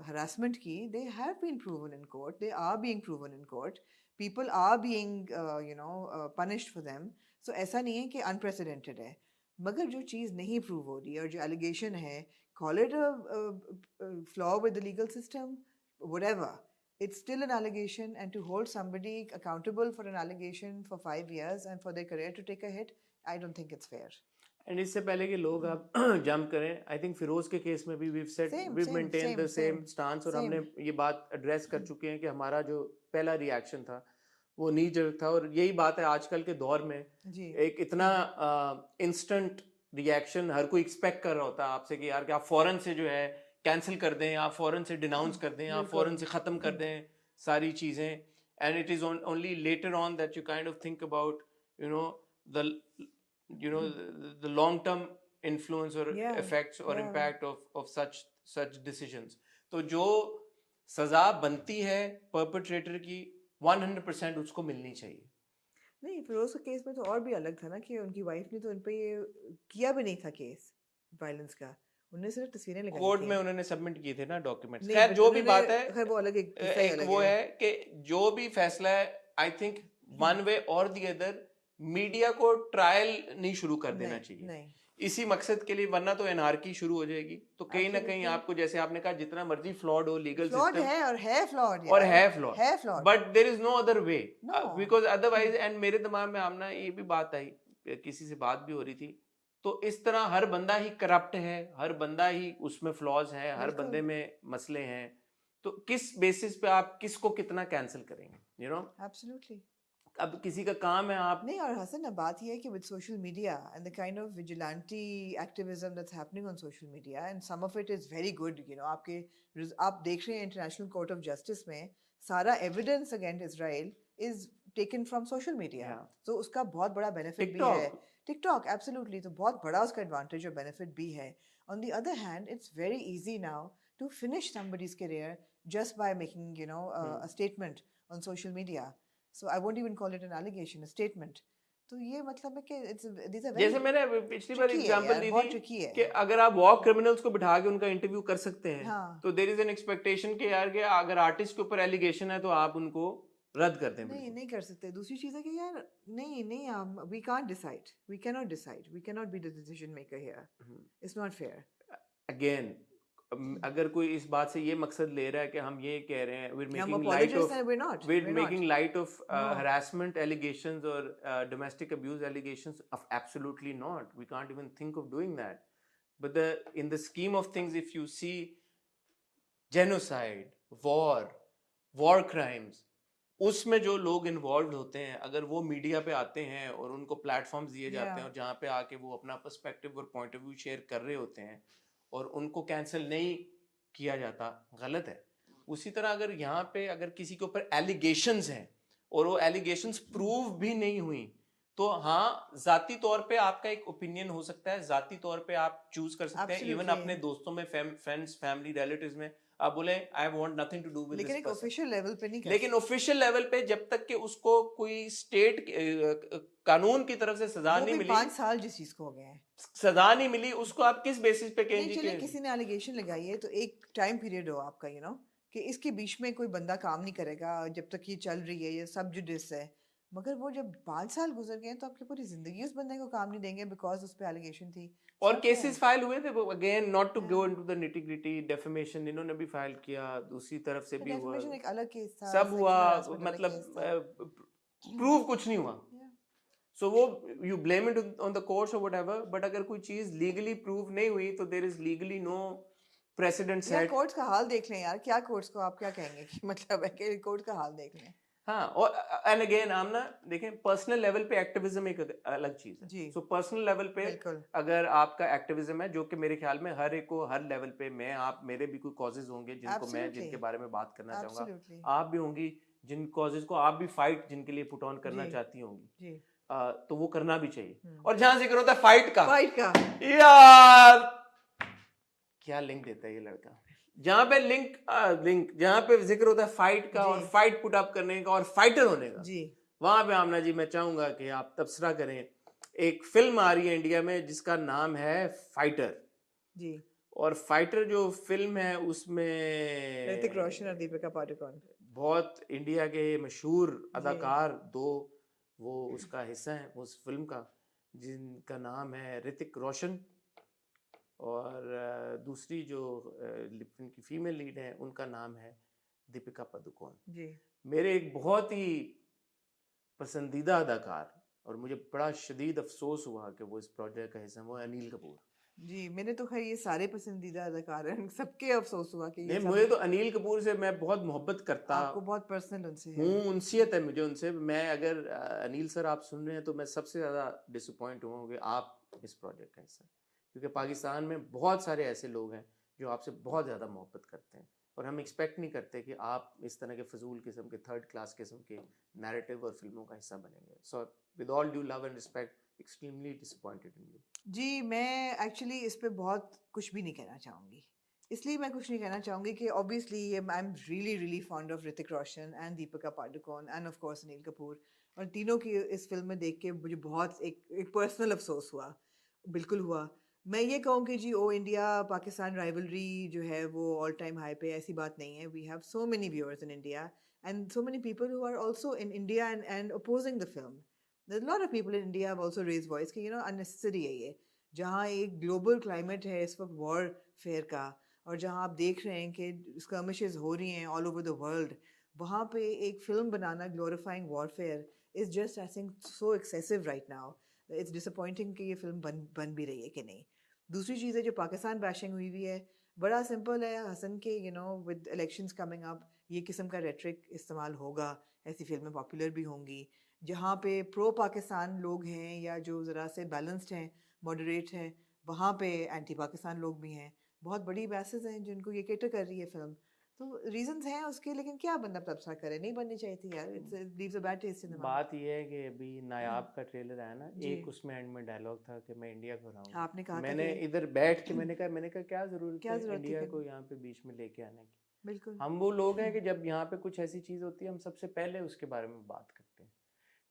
हरासमेंट की, they have been proven in court, they are being proven in court, people are being punished for them. So ऐसा नहीं है कि अनप्रेसिडेंटेड है. मगर जो चीज़ नहीं प्रूव हो रही है और जो एलिगेशन है, call it flaw with the legal system, whatever, it's still an allegation, and to hold somebody accountable for an allegation for 5 years and for their career to take a hit, I don't think it's fair. And इससे पहले कि लोग आप jump करें, I think Firoz के case में भी we maintain the same stance, और हमने ये बात एड्रेस कर चुके हैं कि हमारा जो पहला रिएक्शन था वो नी जर्क था। और यही बात है आजकल के दौर में, जी एक इतना इंस्टेंट रिएक्शन हर कोई एक्सपेक्ट कर रहा होता है आपसे कि यार कि आप फौरन से जो है कैंसिल कर दें, आप फौरन से डिनाउंस कर दें, आप फौरन बिल्कुल से ख़त्म कर दें सारी चीज़ें। And it is only later on that you kind of think about you know the the long term influence और या इफेक्ट्स और या इम्पैक्ट ऑफ सच डिसीजंस। तो जो सजा बनती है परपेट्रेटर की 100% उसको मिलनी चाहिए। नहीं, फिरोज के केस में तो और भी अलग था ना कि उनकी वाइफ ने तो उन पे ये किया भी नहीं था केस वायलेंस का, उन्होंने सिर्फ तस्वीरें लगाई कोर्ट थी। में उन्होंने सबमिट किए थे ना डॉक्यूमेंट्स। नहीं खैर बट जो भी उन्होंने, बात है, खैर वो अलग, एक किस्सा ही एक अलग वो है। है कि जो भी फैसला है आई थिंक वन वे और दी अदर मीडिया को ट्रायल नहीं शुरू कर देना नहीं चाहिए नहीं इसी मकसद के लिए, वरना तो एनार्की शुरू हो जाएगी। तो कहीं ना कहीं एब्सोल्युटली आपको, जैसे आपने कहा, जितना मर्जी फ्लॉड हो लीगल फ्लॉड सिस्टम, है, और है फ्लॉड और यार, है फ्लॉड, है flawed. But there is no other way, no because otherwise. And मेरे दिमाग में आमना ये भी बात आई, किसी से बात भी हो रही थी, तो इस तरह हर बंदा ही करप्ट है, हर बंदा ही उसमें फ्लॉज है, हर बिल्कुल बंदे में मसले हैं, तो किस बेसिस पे आप किसको कितना कैंसिल करेंगे, यू नो। एब्सोल्युटली अब किसी का काम है आप नहीं। और हसन, अब बात ये है कि with social media and the kind of vigilante activism that's happening on social media, and some of it is very good, you know, आपके आप देख रहे हैं इंटरनेशनल कोर्ट ऑफ जस्टिस में सारा evidence against Israel is taken from social media, तो उसका बहुत बड़ा बेनिफिट भी है। टिकटॉक, टिकटॉक एब्सोल्युटली, तो बहुत बड़ा उसका एडवांटेज और बेनिफिट भी है। On the other hand it's very easy now to finish somebody's career just by making, you know, a statement on social media. So I won't even call it an allegation, a statement. तो ये मतलब है कि these are very जैसे मैंने पिछली बार tricky है example यार, दी बहुत थी tricky है। कि अगर आप वॉर क्रिमिनल्स को बिठा के उनका इंटरव्यू कर सकते हैं, हाँ तो देयर इज एन एक्सपेक्टेशन कि यार कि अगर आर्टिस्ट के ऊपर एलिगेशन है तो आप उनको रद्द कर दें नहीं बिल्कुल। नहीं कर सकते। दूसरी चीज़ है कि यार नहीं नहीं, हम we can't decide, we cannot decide, we cannot be the decision maker here, it's not fair. Again, अगर कोई इस बात से ये मकसद ले रहा है कि हम ये कह रहे हैं, we're हम making light apologists of हैं, we're not, we're we're making not. light of No. harassment allegations or domestic abuse allegations, of absolutely not, we can't even think of doing that. But in the scheme of things, if you see genocide, war crimes, उसमें जो लोग involve होते हैं, अगर वो media पे आते हैं और उनको प्लेटफॉर्म्स दिए जाते हैं, और जहाँ पे आके वो अपना पर्सपेक्टिव और पॉइंट ऑफ व्यू शेयर कर रहे होते हैं और उनको कैंसिल नहीं किया जाता, गलत है। उसी तरह अगर यहाँ पे अगर किसी के ऊपर एलिगेशंस हैं और वो एलिगेशंस प्रूव भी नहीं हुई, तो हाँ, जाती तौर पे आपका एक ओपिनियन हो सकता है, जाती तौर पे आप चूज कर सकते हैं, इवन अपने दोस्तों में, फ्रेंड्स, फैमिली, रिलेटिव्स में आप बोले I want nothing to do with this person, लेकिन एक ऑफिशियल लेवल पे नहीं कर लेकिन ऑफिशियल लेवल पे जब तक कि उसको कोई स्टेट कानून की तरफ से सजा नहीं मिली, 5 साल जिस चीज को हो गए हैं, सजा नहीं मिली, उसको आप किस बेसिस पे नहीं कहेंगे चले, कि किसी ने एलिगेशन लगाई है तो एक टाइम पीरियड हो आपका, यू नो, कि इसके बीच में कोई बंदा काम नहीं करेगा जब तक ये चल रही है, ये सब जुडिस है। मगर वो जब 5 साल गुजर गए तो आपकी पूरी जिंदगी उस बंदे को काम नहीं देंगे बिकॉज उस पे एलिगेशन थी। और केसेस फाइल हुए थे वो, again not to go Yeah. Into the nitty gritty, defamation इन्होंने भी फाइल किया, दूसरी तरफ से तो भी हुआ, डेफिमेशन एक अलग केस था, सब हुआ, sexual harassment अलग मतलब केस था। प्रूव कुछ नहीं हुआ। Yeah. सो वो you blame it on the courts और व्हाटएवर, बट अगर कोई चीज लीगली प्रूव नहीं हुई तो there is legally no precedent यार सेट। कोर्ट्स का हाल देख लें यार, क्या कोर्ट्स को आप क्या कहेंगे कि मतलब है कि कोर्ट का हाल देख लें। हाँ, और एंड अगेन आमना देखें, पर्सनल लेवल पे एक्टिविज्म एक अलग चीज है। जी सो पर्सनल लेवल पे बिल्कुल अगर आपका एक्टिविज्म है, जो कि मेरे ख्याल में हर एक को हर लेवल पे, मैं आप, मेरे भी कोई कॉजेज होंगे जिनको मैं, Absolutely. जिनके बारे में बात करना चाहूंगा, एब्सोल्युटली आप भी होंगी जिन कॉजेज को आप भी फाइट जिनके लिए पुट ऑन करना जी चाहती होंगी, जी तो वो करना भी चाहिए। और जहां जिक्र होता है फाइट का, का यार क्या लिंक देता है ये लड़का, जहां पे जहां पे जिक्र होता है फाइट का, जी और फाइट पुट अप करने का और फाइटर होने का, जी वहां पे आमना जी मैं चाहूंगा कि आप तबसरा करें। एक फिल्म आ रही है इंडिया में जिसका नाम है फाइटर, जी और फाइटर जो फिल्म है ऋतिक रोशन और उसमें दीपिका पादुकोण बहुत इंडिया के मशहूर जी अदाकार दो वो उसका हिस्सा है उस फिल्म का, जिनका नाम है ऋतिक रोशन, और दूसरी जो फिल्म की फीमेल लीड है उनका नाम है दीपिका पादुकोण। जी मेरे एक बहुत ही पसंदीदा अदाकार, और मुझे बड़ा शदीद अफसोस हुआ कि वो इस प्रोजेक्ट का हिस्सा, वो है अनिल कपूर। जी, मैंने तो खैर ये सारे पसंदीदा अदाकार हैं, सबके अफसोस हुआ कि ये नहीं, सब मुझे तो अनिल कपूर से मैं बहुत मोहब्बत करता आपको बहुत पर्सनल उनसे हूँ, है। उनसियत है मुझे उनसे। मैं अगर अनिल सर आप सुन रहे हैं तो मैं सबसे ज़्यादा डिसअपॉइंट हुआ हूँ कि आप इस प्रोजेक्ट का हिस्सा, क्योंकि पाकिस्तान में बहुत सारे ऐसे लोग हैं जो आपसे बहुत ज़्यादा मोहब्बत करते हैं, और हम एक्सपेक्ट नहीं करते कि आप इस तरह के फजूल किस्म के थर्ड क्लास किस्म के नैरेटिव और फिल्मों का हिस्सा बनेंगे। So with all due love and respect extremely disappointed in you. जी, मैं एक्चुअली इस पे बहुत कुछ भी नहीं कहना चाहूँगी। इसलिए मैं कुछ नहीं कहना चाहूँगी कि ऑब्वियसली ये I am really really fond of Hrithik Roshan and Deepika Padukone end of course Anil Kapoor, और तीनों की इस फिल्म में देख के मुझे बहुत एक पर्सनल अफसोस हुआ, बिल्कुल हुआ। मैं ये कहूँ कि जी ओ इंडिया पाकिस्तान राइवलरी जो है वो ऑल टाइम हाई पे, ऐसी बात नहीं है। We have so many viewers in India and so many people who are also in India and opposing the film. There's a lot of people in India have also raised voice कि unnecessary है ये, जहाँ एक global climate है इस वक्त war fair का, और जहाँ आप देख रहे हैं कि skirmishes हो रही हैं ऑल ओवर द वर्ल्ड, वहाँ पे एक film banana glorifying warfare is just I think so excessive right now. It's disappointing कि ये फिल्म बन भी रही है कि नहीं। दूसरी चीज़ है जो पाकिस्तान बैशिंग हुई हुई है, बड़ा सिंपल है हसन के विद इलेक्शंस कमिंग अप ये किस्म का रेटरिक इस्तेमाल होगा, ऐसी फिल्में पॉपुलर भी होंगी। जहाँ पे प्रो पाकिस्तान लोग हैं या जो ज़रा से बैलेंस्ड हैं, मॉडरेट हैं, वहाँ पे एंटी पाकिस्तान लोग भी हैं। बहुत बड़ी बैसेस हैं जिनको ये केटर कर रही है फिल्म। तो रीजंस हैं उसके, लेकिन क्या बंदा तबसरा करे, नहीं बननी चाहिए थी यार। It's leaves a bad taste in the mouth. बात यह है कि अभी नायाब का ट्रेलर आया ना, जी, एक उसमें एंड में डायलॉग था कि मैं इंडिया को हराऊंगा। आपने कहा था मैंने कि इधर बैठ के मैंने कहा क्या ज़रूरत क्या है ज़रूरत थी इंडिया फिर। को यहाँ पे बीच में लेके आने की। बिल्कुल। हम वो लोग हैं कि जब यहाँ पे कुछ ऐसी चीज़ होती है हम सबसे पहले उसके बारे में बात करते हैं,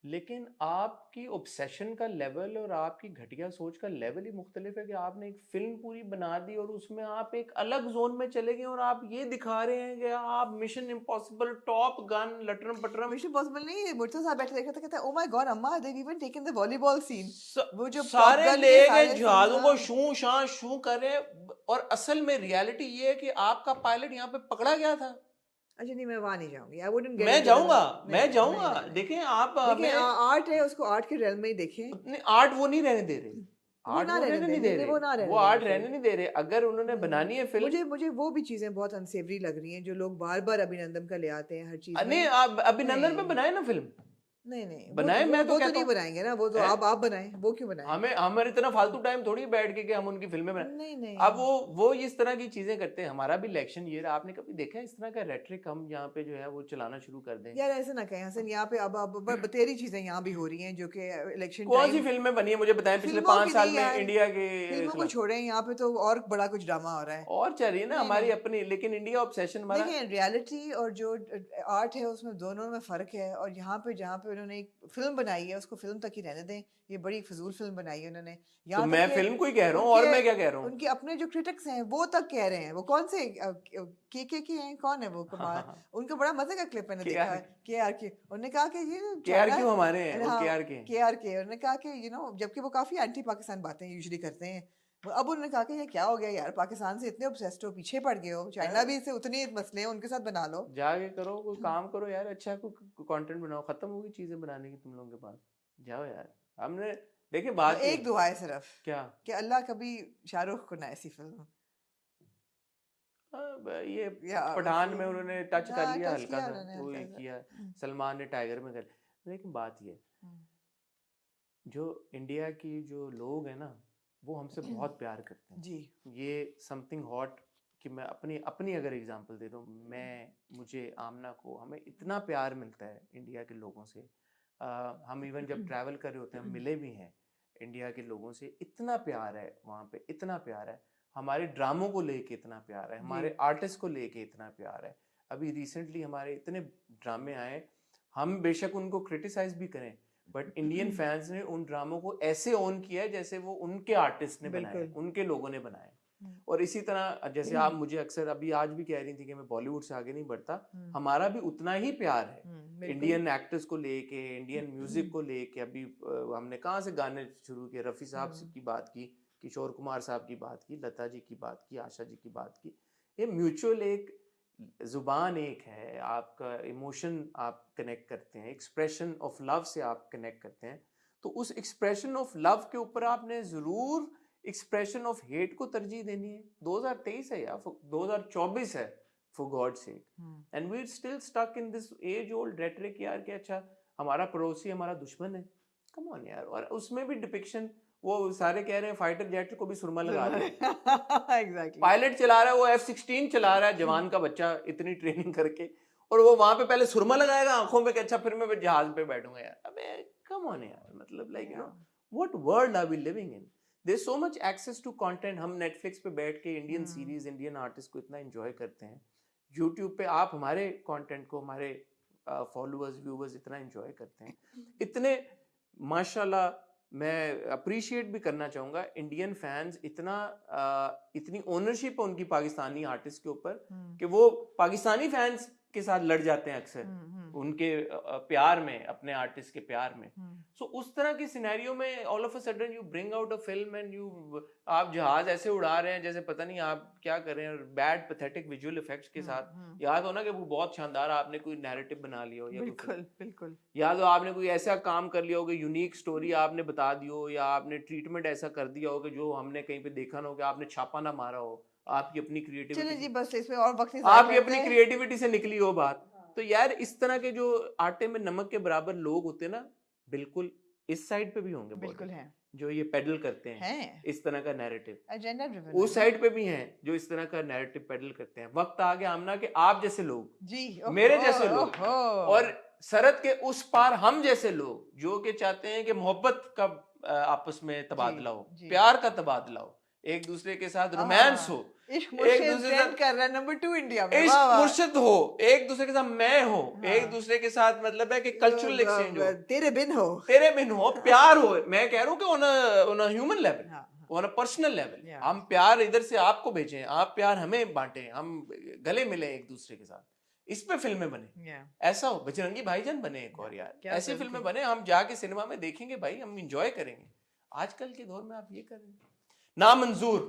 लेकिन आपकी ऑब्सेशन का लेवल और आपकी घटिया सोच का लेवल ही मुख्तलिफ है कि आपने एक फिल्म पूरी बना दी और उसमें आप एक अलग जोन में चले गए और आप ये दिखा रहे हैं कि आप मिशन इम्पॉसिबल, टॉप गन, लटरम पटरम। मिशन पॉसिबल नहीं है, मुर्तजा साहब बैठे देख रहा था, कहता है ओ माय गॉड अम्मा they even taken the volleyball scene. वो जो टॉप सारे गन ले के गए सारे सीन, जहाजों को हाँ। शू शां शू कर रहे हैं, और असल में रियलिटी ये है कि आपका पायलट यहाँ पे पकड़ा गया था। अच्छा नहीं, मैं वहाँ नहीं जाऊंगी, आई वुडंट गेट मैं इनटू द। जाऊंगा, नहीं मैं नहीं जाऊंगा। नहीं नहीं। देखें आप देखिए हमें आर्ट है, उसको आर्ट के रेल में ही देखें। उतने आर्ट वो नहीं रहने दे रहे, वो आर्ट ना वो रहने रहने दें, नहीं नहीं दे नहीं, रहे, वो ना वो रहने दें आर्ट बिल्कुल। रहने नहीं दे रहे। अगर उन्होंने नहीं, बनानी है फिल्म। मुझे वो भी चीजें बहुत अनसेवरी लग रही हैं जो लोग बार बार अभिनंदन का ले आते हैं हर चीज नहीं, में। आप अभिनंदन पे नहीं बनाए ना फिल्म, नहीं नहीं, बनाए, मैं तो वो तो कहता नहीं हूँ। बनाएंगे ना, वो तो हैं? आप बनाएं, वो क्यों बनाएं। हमें हमारे इतना फालतू टाइम थोड़ी बैठ के कि हम उनकी फिल्में बनाए। नहीं अब नहीं वो इस तरह की चीजें करते हैं। हमारा भी इलेक्शन ईयर, आपने कभी देखा है इस तरह का रेटरिक हम यहाँ पे जो है वो चलाना शुरू कर दें? यार, ऐसे ना कहें हसन, यहाँ पे अब बतेरी चीजें यहाँ भी हो रही हैं जो कि इलेक्शन कौन सी टाइम। फिल्में बनी है मुझे बताएं पिछले फिल्मों 5 की साल नहीं में यार, इंडिया के फिल्मों को खिलाफ? छोड़ें, यहाँ पे तो और बड़ा कुछ ड्रामा हो रहा है। और चल रही है ना नहीं हमारी नहीं, अपनी, लेकिन इंडिया ऑब्सेशन हमारा। देखिए रियलिटी और जो आर्ट है उसमें दोनों में फ़र्क है। और यहाँ पे जहाँ पे उन्होंने एक फिल्म बनाई है उसको फिल्म तक ही रहने दें। ये बड़ी फजूल फिल्म बनाई है उन्होंने, तो यहाँ तक मैं कि फिल्म को ही कह रहा हूँ, और उनके मैं क्या कह रहा हूँ? उनके अपने जो क्रिटिक्स हैं वो तक कह रहे हैं। वो कौन से के हैं, कौन है वो हाँ हाँ कुमार, हाँ, उनका बड़ा मजे का क्लिप मैंने के देखा आर है। के उन्होंने कहा कि ये के आर चाइना। क्यों हमारे हैं, वो हाँ, के आर के हैं। के उन्होंने कहा कि जबकि वो काफ़ी एंटी पाकिस्तान बातें यूजुअली करते हैं। अब उन्होंने कहा कि ये क्या हो गया यार, पाकिस्तान से इतने ऑब्सेस्ड हो, पीछे पड़ गए हो, चाइना भी से उतने मसले हैं, उनके साथ बना लो। जाके करो, कोई काम करो यार, अच्छा कोई कंटेंट बनाओ। खत्म होगी चीजें बनाने की तुम लोगों के पास, जाओ यार। हमने देखिए बात ये एक दुआ है सिर्फ क्या, कि अल्लाह कभी शाहरुख को ना ऐसी फिल्म ये या पठान में उन्होंने टच कर हाँ लिया टच हल्का किया सा, उन्होंने वो ही हल्का सा। किया। सलमान ने टाइगर में कर। लेकिन बात ये, हम्म, जो इंडिया की जो लोग हैं ना वो हमसे बहुत प्यार करते हैं। जी ये समथिंग हॉट कि मैं अपनी अपनी अगर एग्जांपल दे दूँ, मुझे आमना को, हमें इतना प्यार मिलता है इंडिया के लोगों से। हम इवन जब ट्रैवल कर रहे होते हैं, हम मिले भी हैं इंडिया के लोगों से, इतना प्यार है वहाँ पे, इतना प्यार है। हमारे ड्रामों को लेके इतना प्यार है, जी हमारे आर्टिस्ट को लेके इतना प्यार है। अभी रिसेंटली हमारे इतने ड्रामे आए, हम बेशक उनको क्रिटिसाइज भी करें, बट इंडियन फैंस ने उन ड्रामों को ऐसे ऑन किया है जैसे वो उनके आर्टिस्ट ने बनाए, बिल्कुल। उनके लोगों ने बनाए। हम्म, और इसी तरह जैसे आप मुझे अक्सर अभी आज भी कह रही थी कि मैं बॉलीवुड से आगे नहीं बढ़ता, हम्म, हमारा भी उतना ही प्यार है बिल्कुल। इंडियन एक्टर्स को लेके, इंडियन म्यूजिक को लेके। अभी हमने कहाँ से गाने शुरू किए, रफ़ी साहब की बात की, किशोर कुमार साहब की बात की, लता जी की बात की, आशा जी की बात की। ये म्यूचुअल एक जुबान एक है, आपका इमोशन आप कनेक्ट करते हैं, एक्सप्रेशन ऑफ लव से आप कनेक्ट करते हैं। तो उस एक्सप्रेशन ऑफ लव के ऊपर आपने ज़रूर एक्सप्रेशन ऑफ हेट को तरजीह देनी है? 2023 है यार, 2024 है, for god sake, and we are still stuck in this age old rhetoric यार कि अच्छा हमारा पड़ोसी हमारा दुश्मन है। कम ऑन यार। और उसमें भी डिपिक्शन, वो सारे कह रहे हैं फाइटर जेट को भी सुरमा लगा दिया। एग्जैक्टली। पायलट चला रहा है, वो F-16 चला रहा है, जवान का बच्चा इतनी ट्रेनिंग करके, और वो वहां पे पहले सुरमा लगाएगा आंखों में कि अच्छा फिर मैं जहाज पे बैठूंगा यार। अबे कम ऑन यार, मतलब like you know what world are we living in? There is so much access to content. हम नेटफ्लिक्स पे बैठ के इंडियन सीरीज, इंडियन आर्टिस्ट को इतना एंजॉय करते हैं। यूट्यूब पे आप हमारे कंटेंट को, हमारे फॉलोअर्स, व्यूअर्स इतना एंजॉय करते हैं, इतने माशाल्लाह। मैं अप्रिशिएट भी करना चाहूंगा इंडियन फैंस, इतनी ओनरशिप है उनकी पाकिस्तानी आर्टिस्ट के ऊपर कि वो पाकिस्तानी फैंस के साथ लड़ जाते हैं अक्सर उनके प्यार में, अपने आर्टिस्ट के प्यार में। सो उस तरह की सिनेरियो में all of a sudden you bring out a film and आप जहाज ऐसे उड़ा रहे हैं जैसे पता नहीं आप क्या कर रहे हैं, बैड पैथेटिक विजुअल इफेक्ट्स के साथ। याद हो ना कि वो बहुत शानदार आपने कोई नैरेटिव बना लिया हो, या बिल्कुल बिल्कुल, या तो आपने कोई ऐसा काम कर लिया हो कि यूनिक स्टोरी आपने बता दी हो, या आपने ट्रीटमेंट ऐसा कर दिया हो कि जो हमने कहीं पे देखा ना हो, कि आपने छापा ना मारा हो, आपकी अपनी क्रिएटिविटी, चलिए जी बस इसमें और वक्त नहीं आपकी अपनी क्रिएटिविटी से निकली हो बात। तो यार इस तरह के जो आटे में नमक के बराबर लोग होते हैं ना, बिल्कुल इस साइड पे भी होंगे, बिल्कुल हैं जो ये पेडल करते हैं इस तरह का नैरेटिव, एजेंडा ड्रिवन, उस साइड पे भी हैं जो इस तरह का नैरेटिव पेडल करते हैं। वक्त आ गया आमना कि आप जैसे लोग जी, मेरे जैसे लोग, और सरहद के उस पार हम जैसे लोग जो कि चाहते हैं कि मोहब्बत का आपस में तबादला हो, प्यार का तबादला हो, एक दूसरे के साथ रोमांस हो, एक दूसरे के साथ कर रहा है नंबर 2 इंडिया में, इश्क मुर्शिद हो, एक दूसरे के साथ मैं हो, एक दूसरे के साथ मतलब है कि कल्चरल एक्सचेंज हो, तेरे बिन हो, प्यार हो। मैं कह रहा हूँ कि on a human level, on a personal level, हम प्यार इधर से आपको भेजें, आप प्यार हमें बांटें, हम गले मिले एक दूसरे के साथ, इस पे फिल्में बने। ऐसा हो, बजरंगी भाईजान बने एक और यार, ऐसी फिल्में बने, हम जाके सिनेमा में देखेंगे भाई, हम इंजॉय करेंगे। आजकल के दौर में आप ये करें ना मंजूर।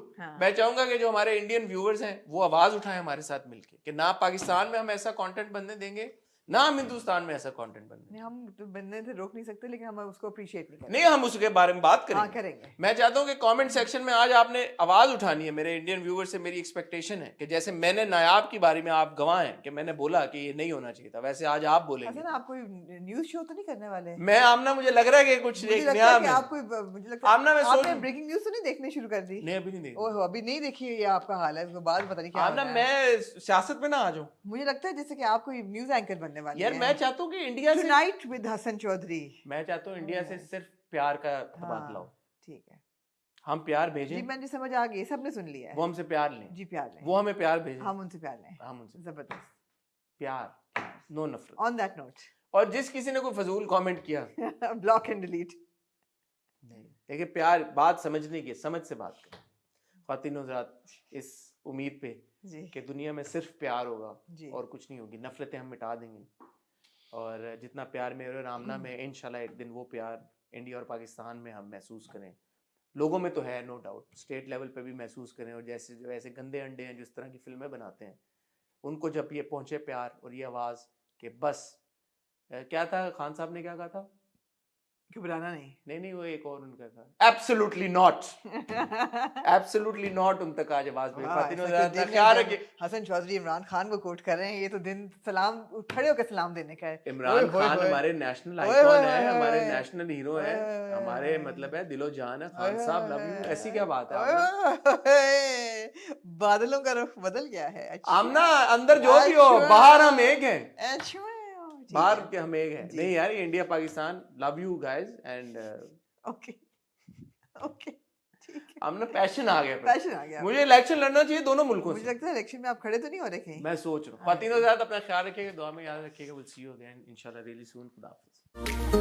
मैं चाहूंगा कि जो हमारे इंडियन व्यूअर्स हैं वो आवाज उठाएं हमारे साथ मिलके कि ना पाकिस्तान में हम ऐसा कंटेंट बनने देंगे, ना हम हिंदुस्तान में ऐसा कंटेंट बनने। हम तो बनने से रोक नहीं सकते, लेकिन हम उसको अप्रिशिएट नहीं करेंगे। नहीं, हम उसके बारे में बात करेंगे। मैं चाहता हूं कि कमेंट सेक्शन में आज आपने आवाज उठानी है। मेरे इंडियन व्यूअर से मेरी एक्सपेक्टेशन है कि जैसे मैंने नायाब के बारे में आप गवाह हैं कि मैंने बोला कि ये नहीं होना चाहिए था, वैसे आज आप बोलेंगे। आप कोई न्यूज शो तो नहीं करने वाले? मैं आमना, मुझे लग रहा है कि कुछ नया आमना में आपने ब्रेकिंग न्यूज तो नहीं देखनी शुरू कर दी? नहीं, अभी नहीं देखी। ओह, अभी नहीं देखी है, ये आपका हाल है, इसके बाद पता नहीं क्या आमना, मैं सियासत में ना आ जाऊं। मुझे लगता है जैसे कि आप कोई न्यूज एंकर बनने वाले हैं। यार मैं चाहता हूं कि इंडिया से टुनाइट विद हसन चौधरी, मैं चाहता हूं इंडिया से सिर्फ प्यार का तबादला हो। ठीक है, हम प्यार भेजें। जी, मैंने समझ आ गई, सबने सुन लिया है। वो हमसे प्यार लें। जी, प्यार लें। वो हमें प्यार भेजें, हम उनसे प्यार लें। हम उनसे जबरदस्त प्यार, नो नफरत। ऑन दैट नोट, और जिस किसी ने कोई फजूल कमेंट किया ब्लॉक एंड डिलीट। नहीं, देखिए प्यार बात समझने की, समझ से बात करें। ख्वातीन हज़रात, इस उम्मीद पे कि दुनिया में सिर्फ प्यार होगा और कुछ नहीं होगी, नफरतें हम मिटा देंगे, और जितना प्यार मेरे और आमना में, इंशाल्लाह एक दिन वो प्यार इंडिया और पाकिस्तान में हम महसूस करें। लोगों में तो है नो डाउट, स्टेट लेवल पे भी महसूस करें, और जैसे जो ऐसे गंदे अंडे हैं जिस तरह की फिल्में बनाते हैं, उनको जब ये पहुंचे प्यार और ये आवाज़ कि बस, क्या था खान साहब ने क्या कहा था, घबराना नहीं, नहीं वो एक और उनका था, एब्सोल्युटली नॉट, एब्सोल्युटली नॉट, उन तक आज आवाज में। ख्याल रखिए, हसन चौधरी इमरान खान को कोट कर रहे हैं, ये तो दिन सलाम, खड़े होकर सलाम देने का है। इमरान खान हमारे नेशनल आइकॉन है, हमारे नेशनल हीरो है, हमारे मतलब है दिलो जान है, खान साहब लव यू, ऐसी क्या बात है? बादलों का रुख बदल गया है। आमना, अंदर जो भी हो, बाहर हम एक हैं, बाहर के हम एक हैं। नहीं यार, ये India Pakistan, love you guys, and okay okay, हमने पैशन आ गया। मुझे इलेक्शन लड़ना चाहिए दोनों मुल्कों से। मुझे लगता है इलेक्शन में आप खड़े तो नहीं हो रहे कहीं। मैं सोच रहा हूँ। ख्वातीन हज़रात, अपना ख्याल रखिएगा, दुआ में याद रखिएगा। विल सी यू अगेन इंशाल्लाह रियली सून। खुदा हाफिज़।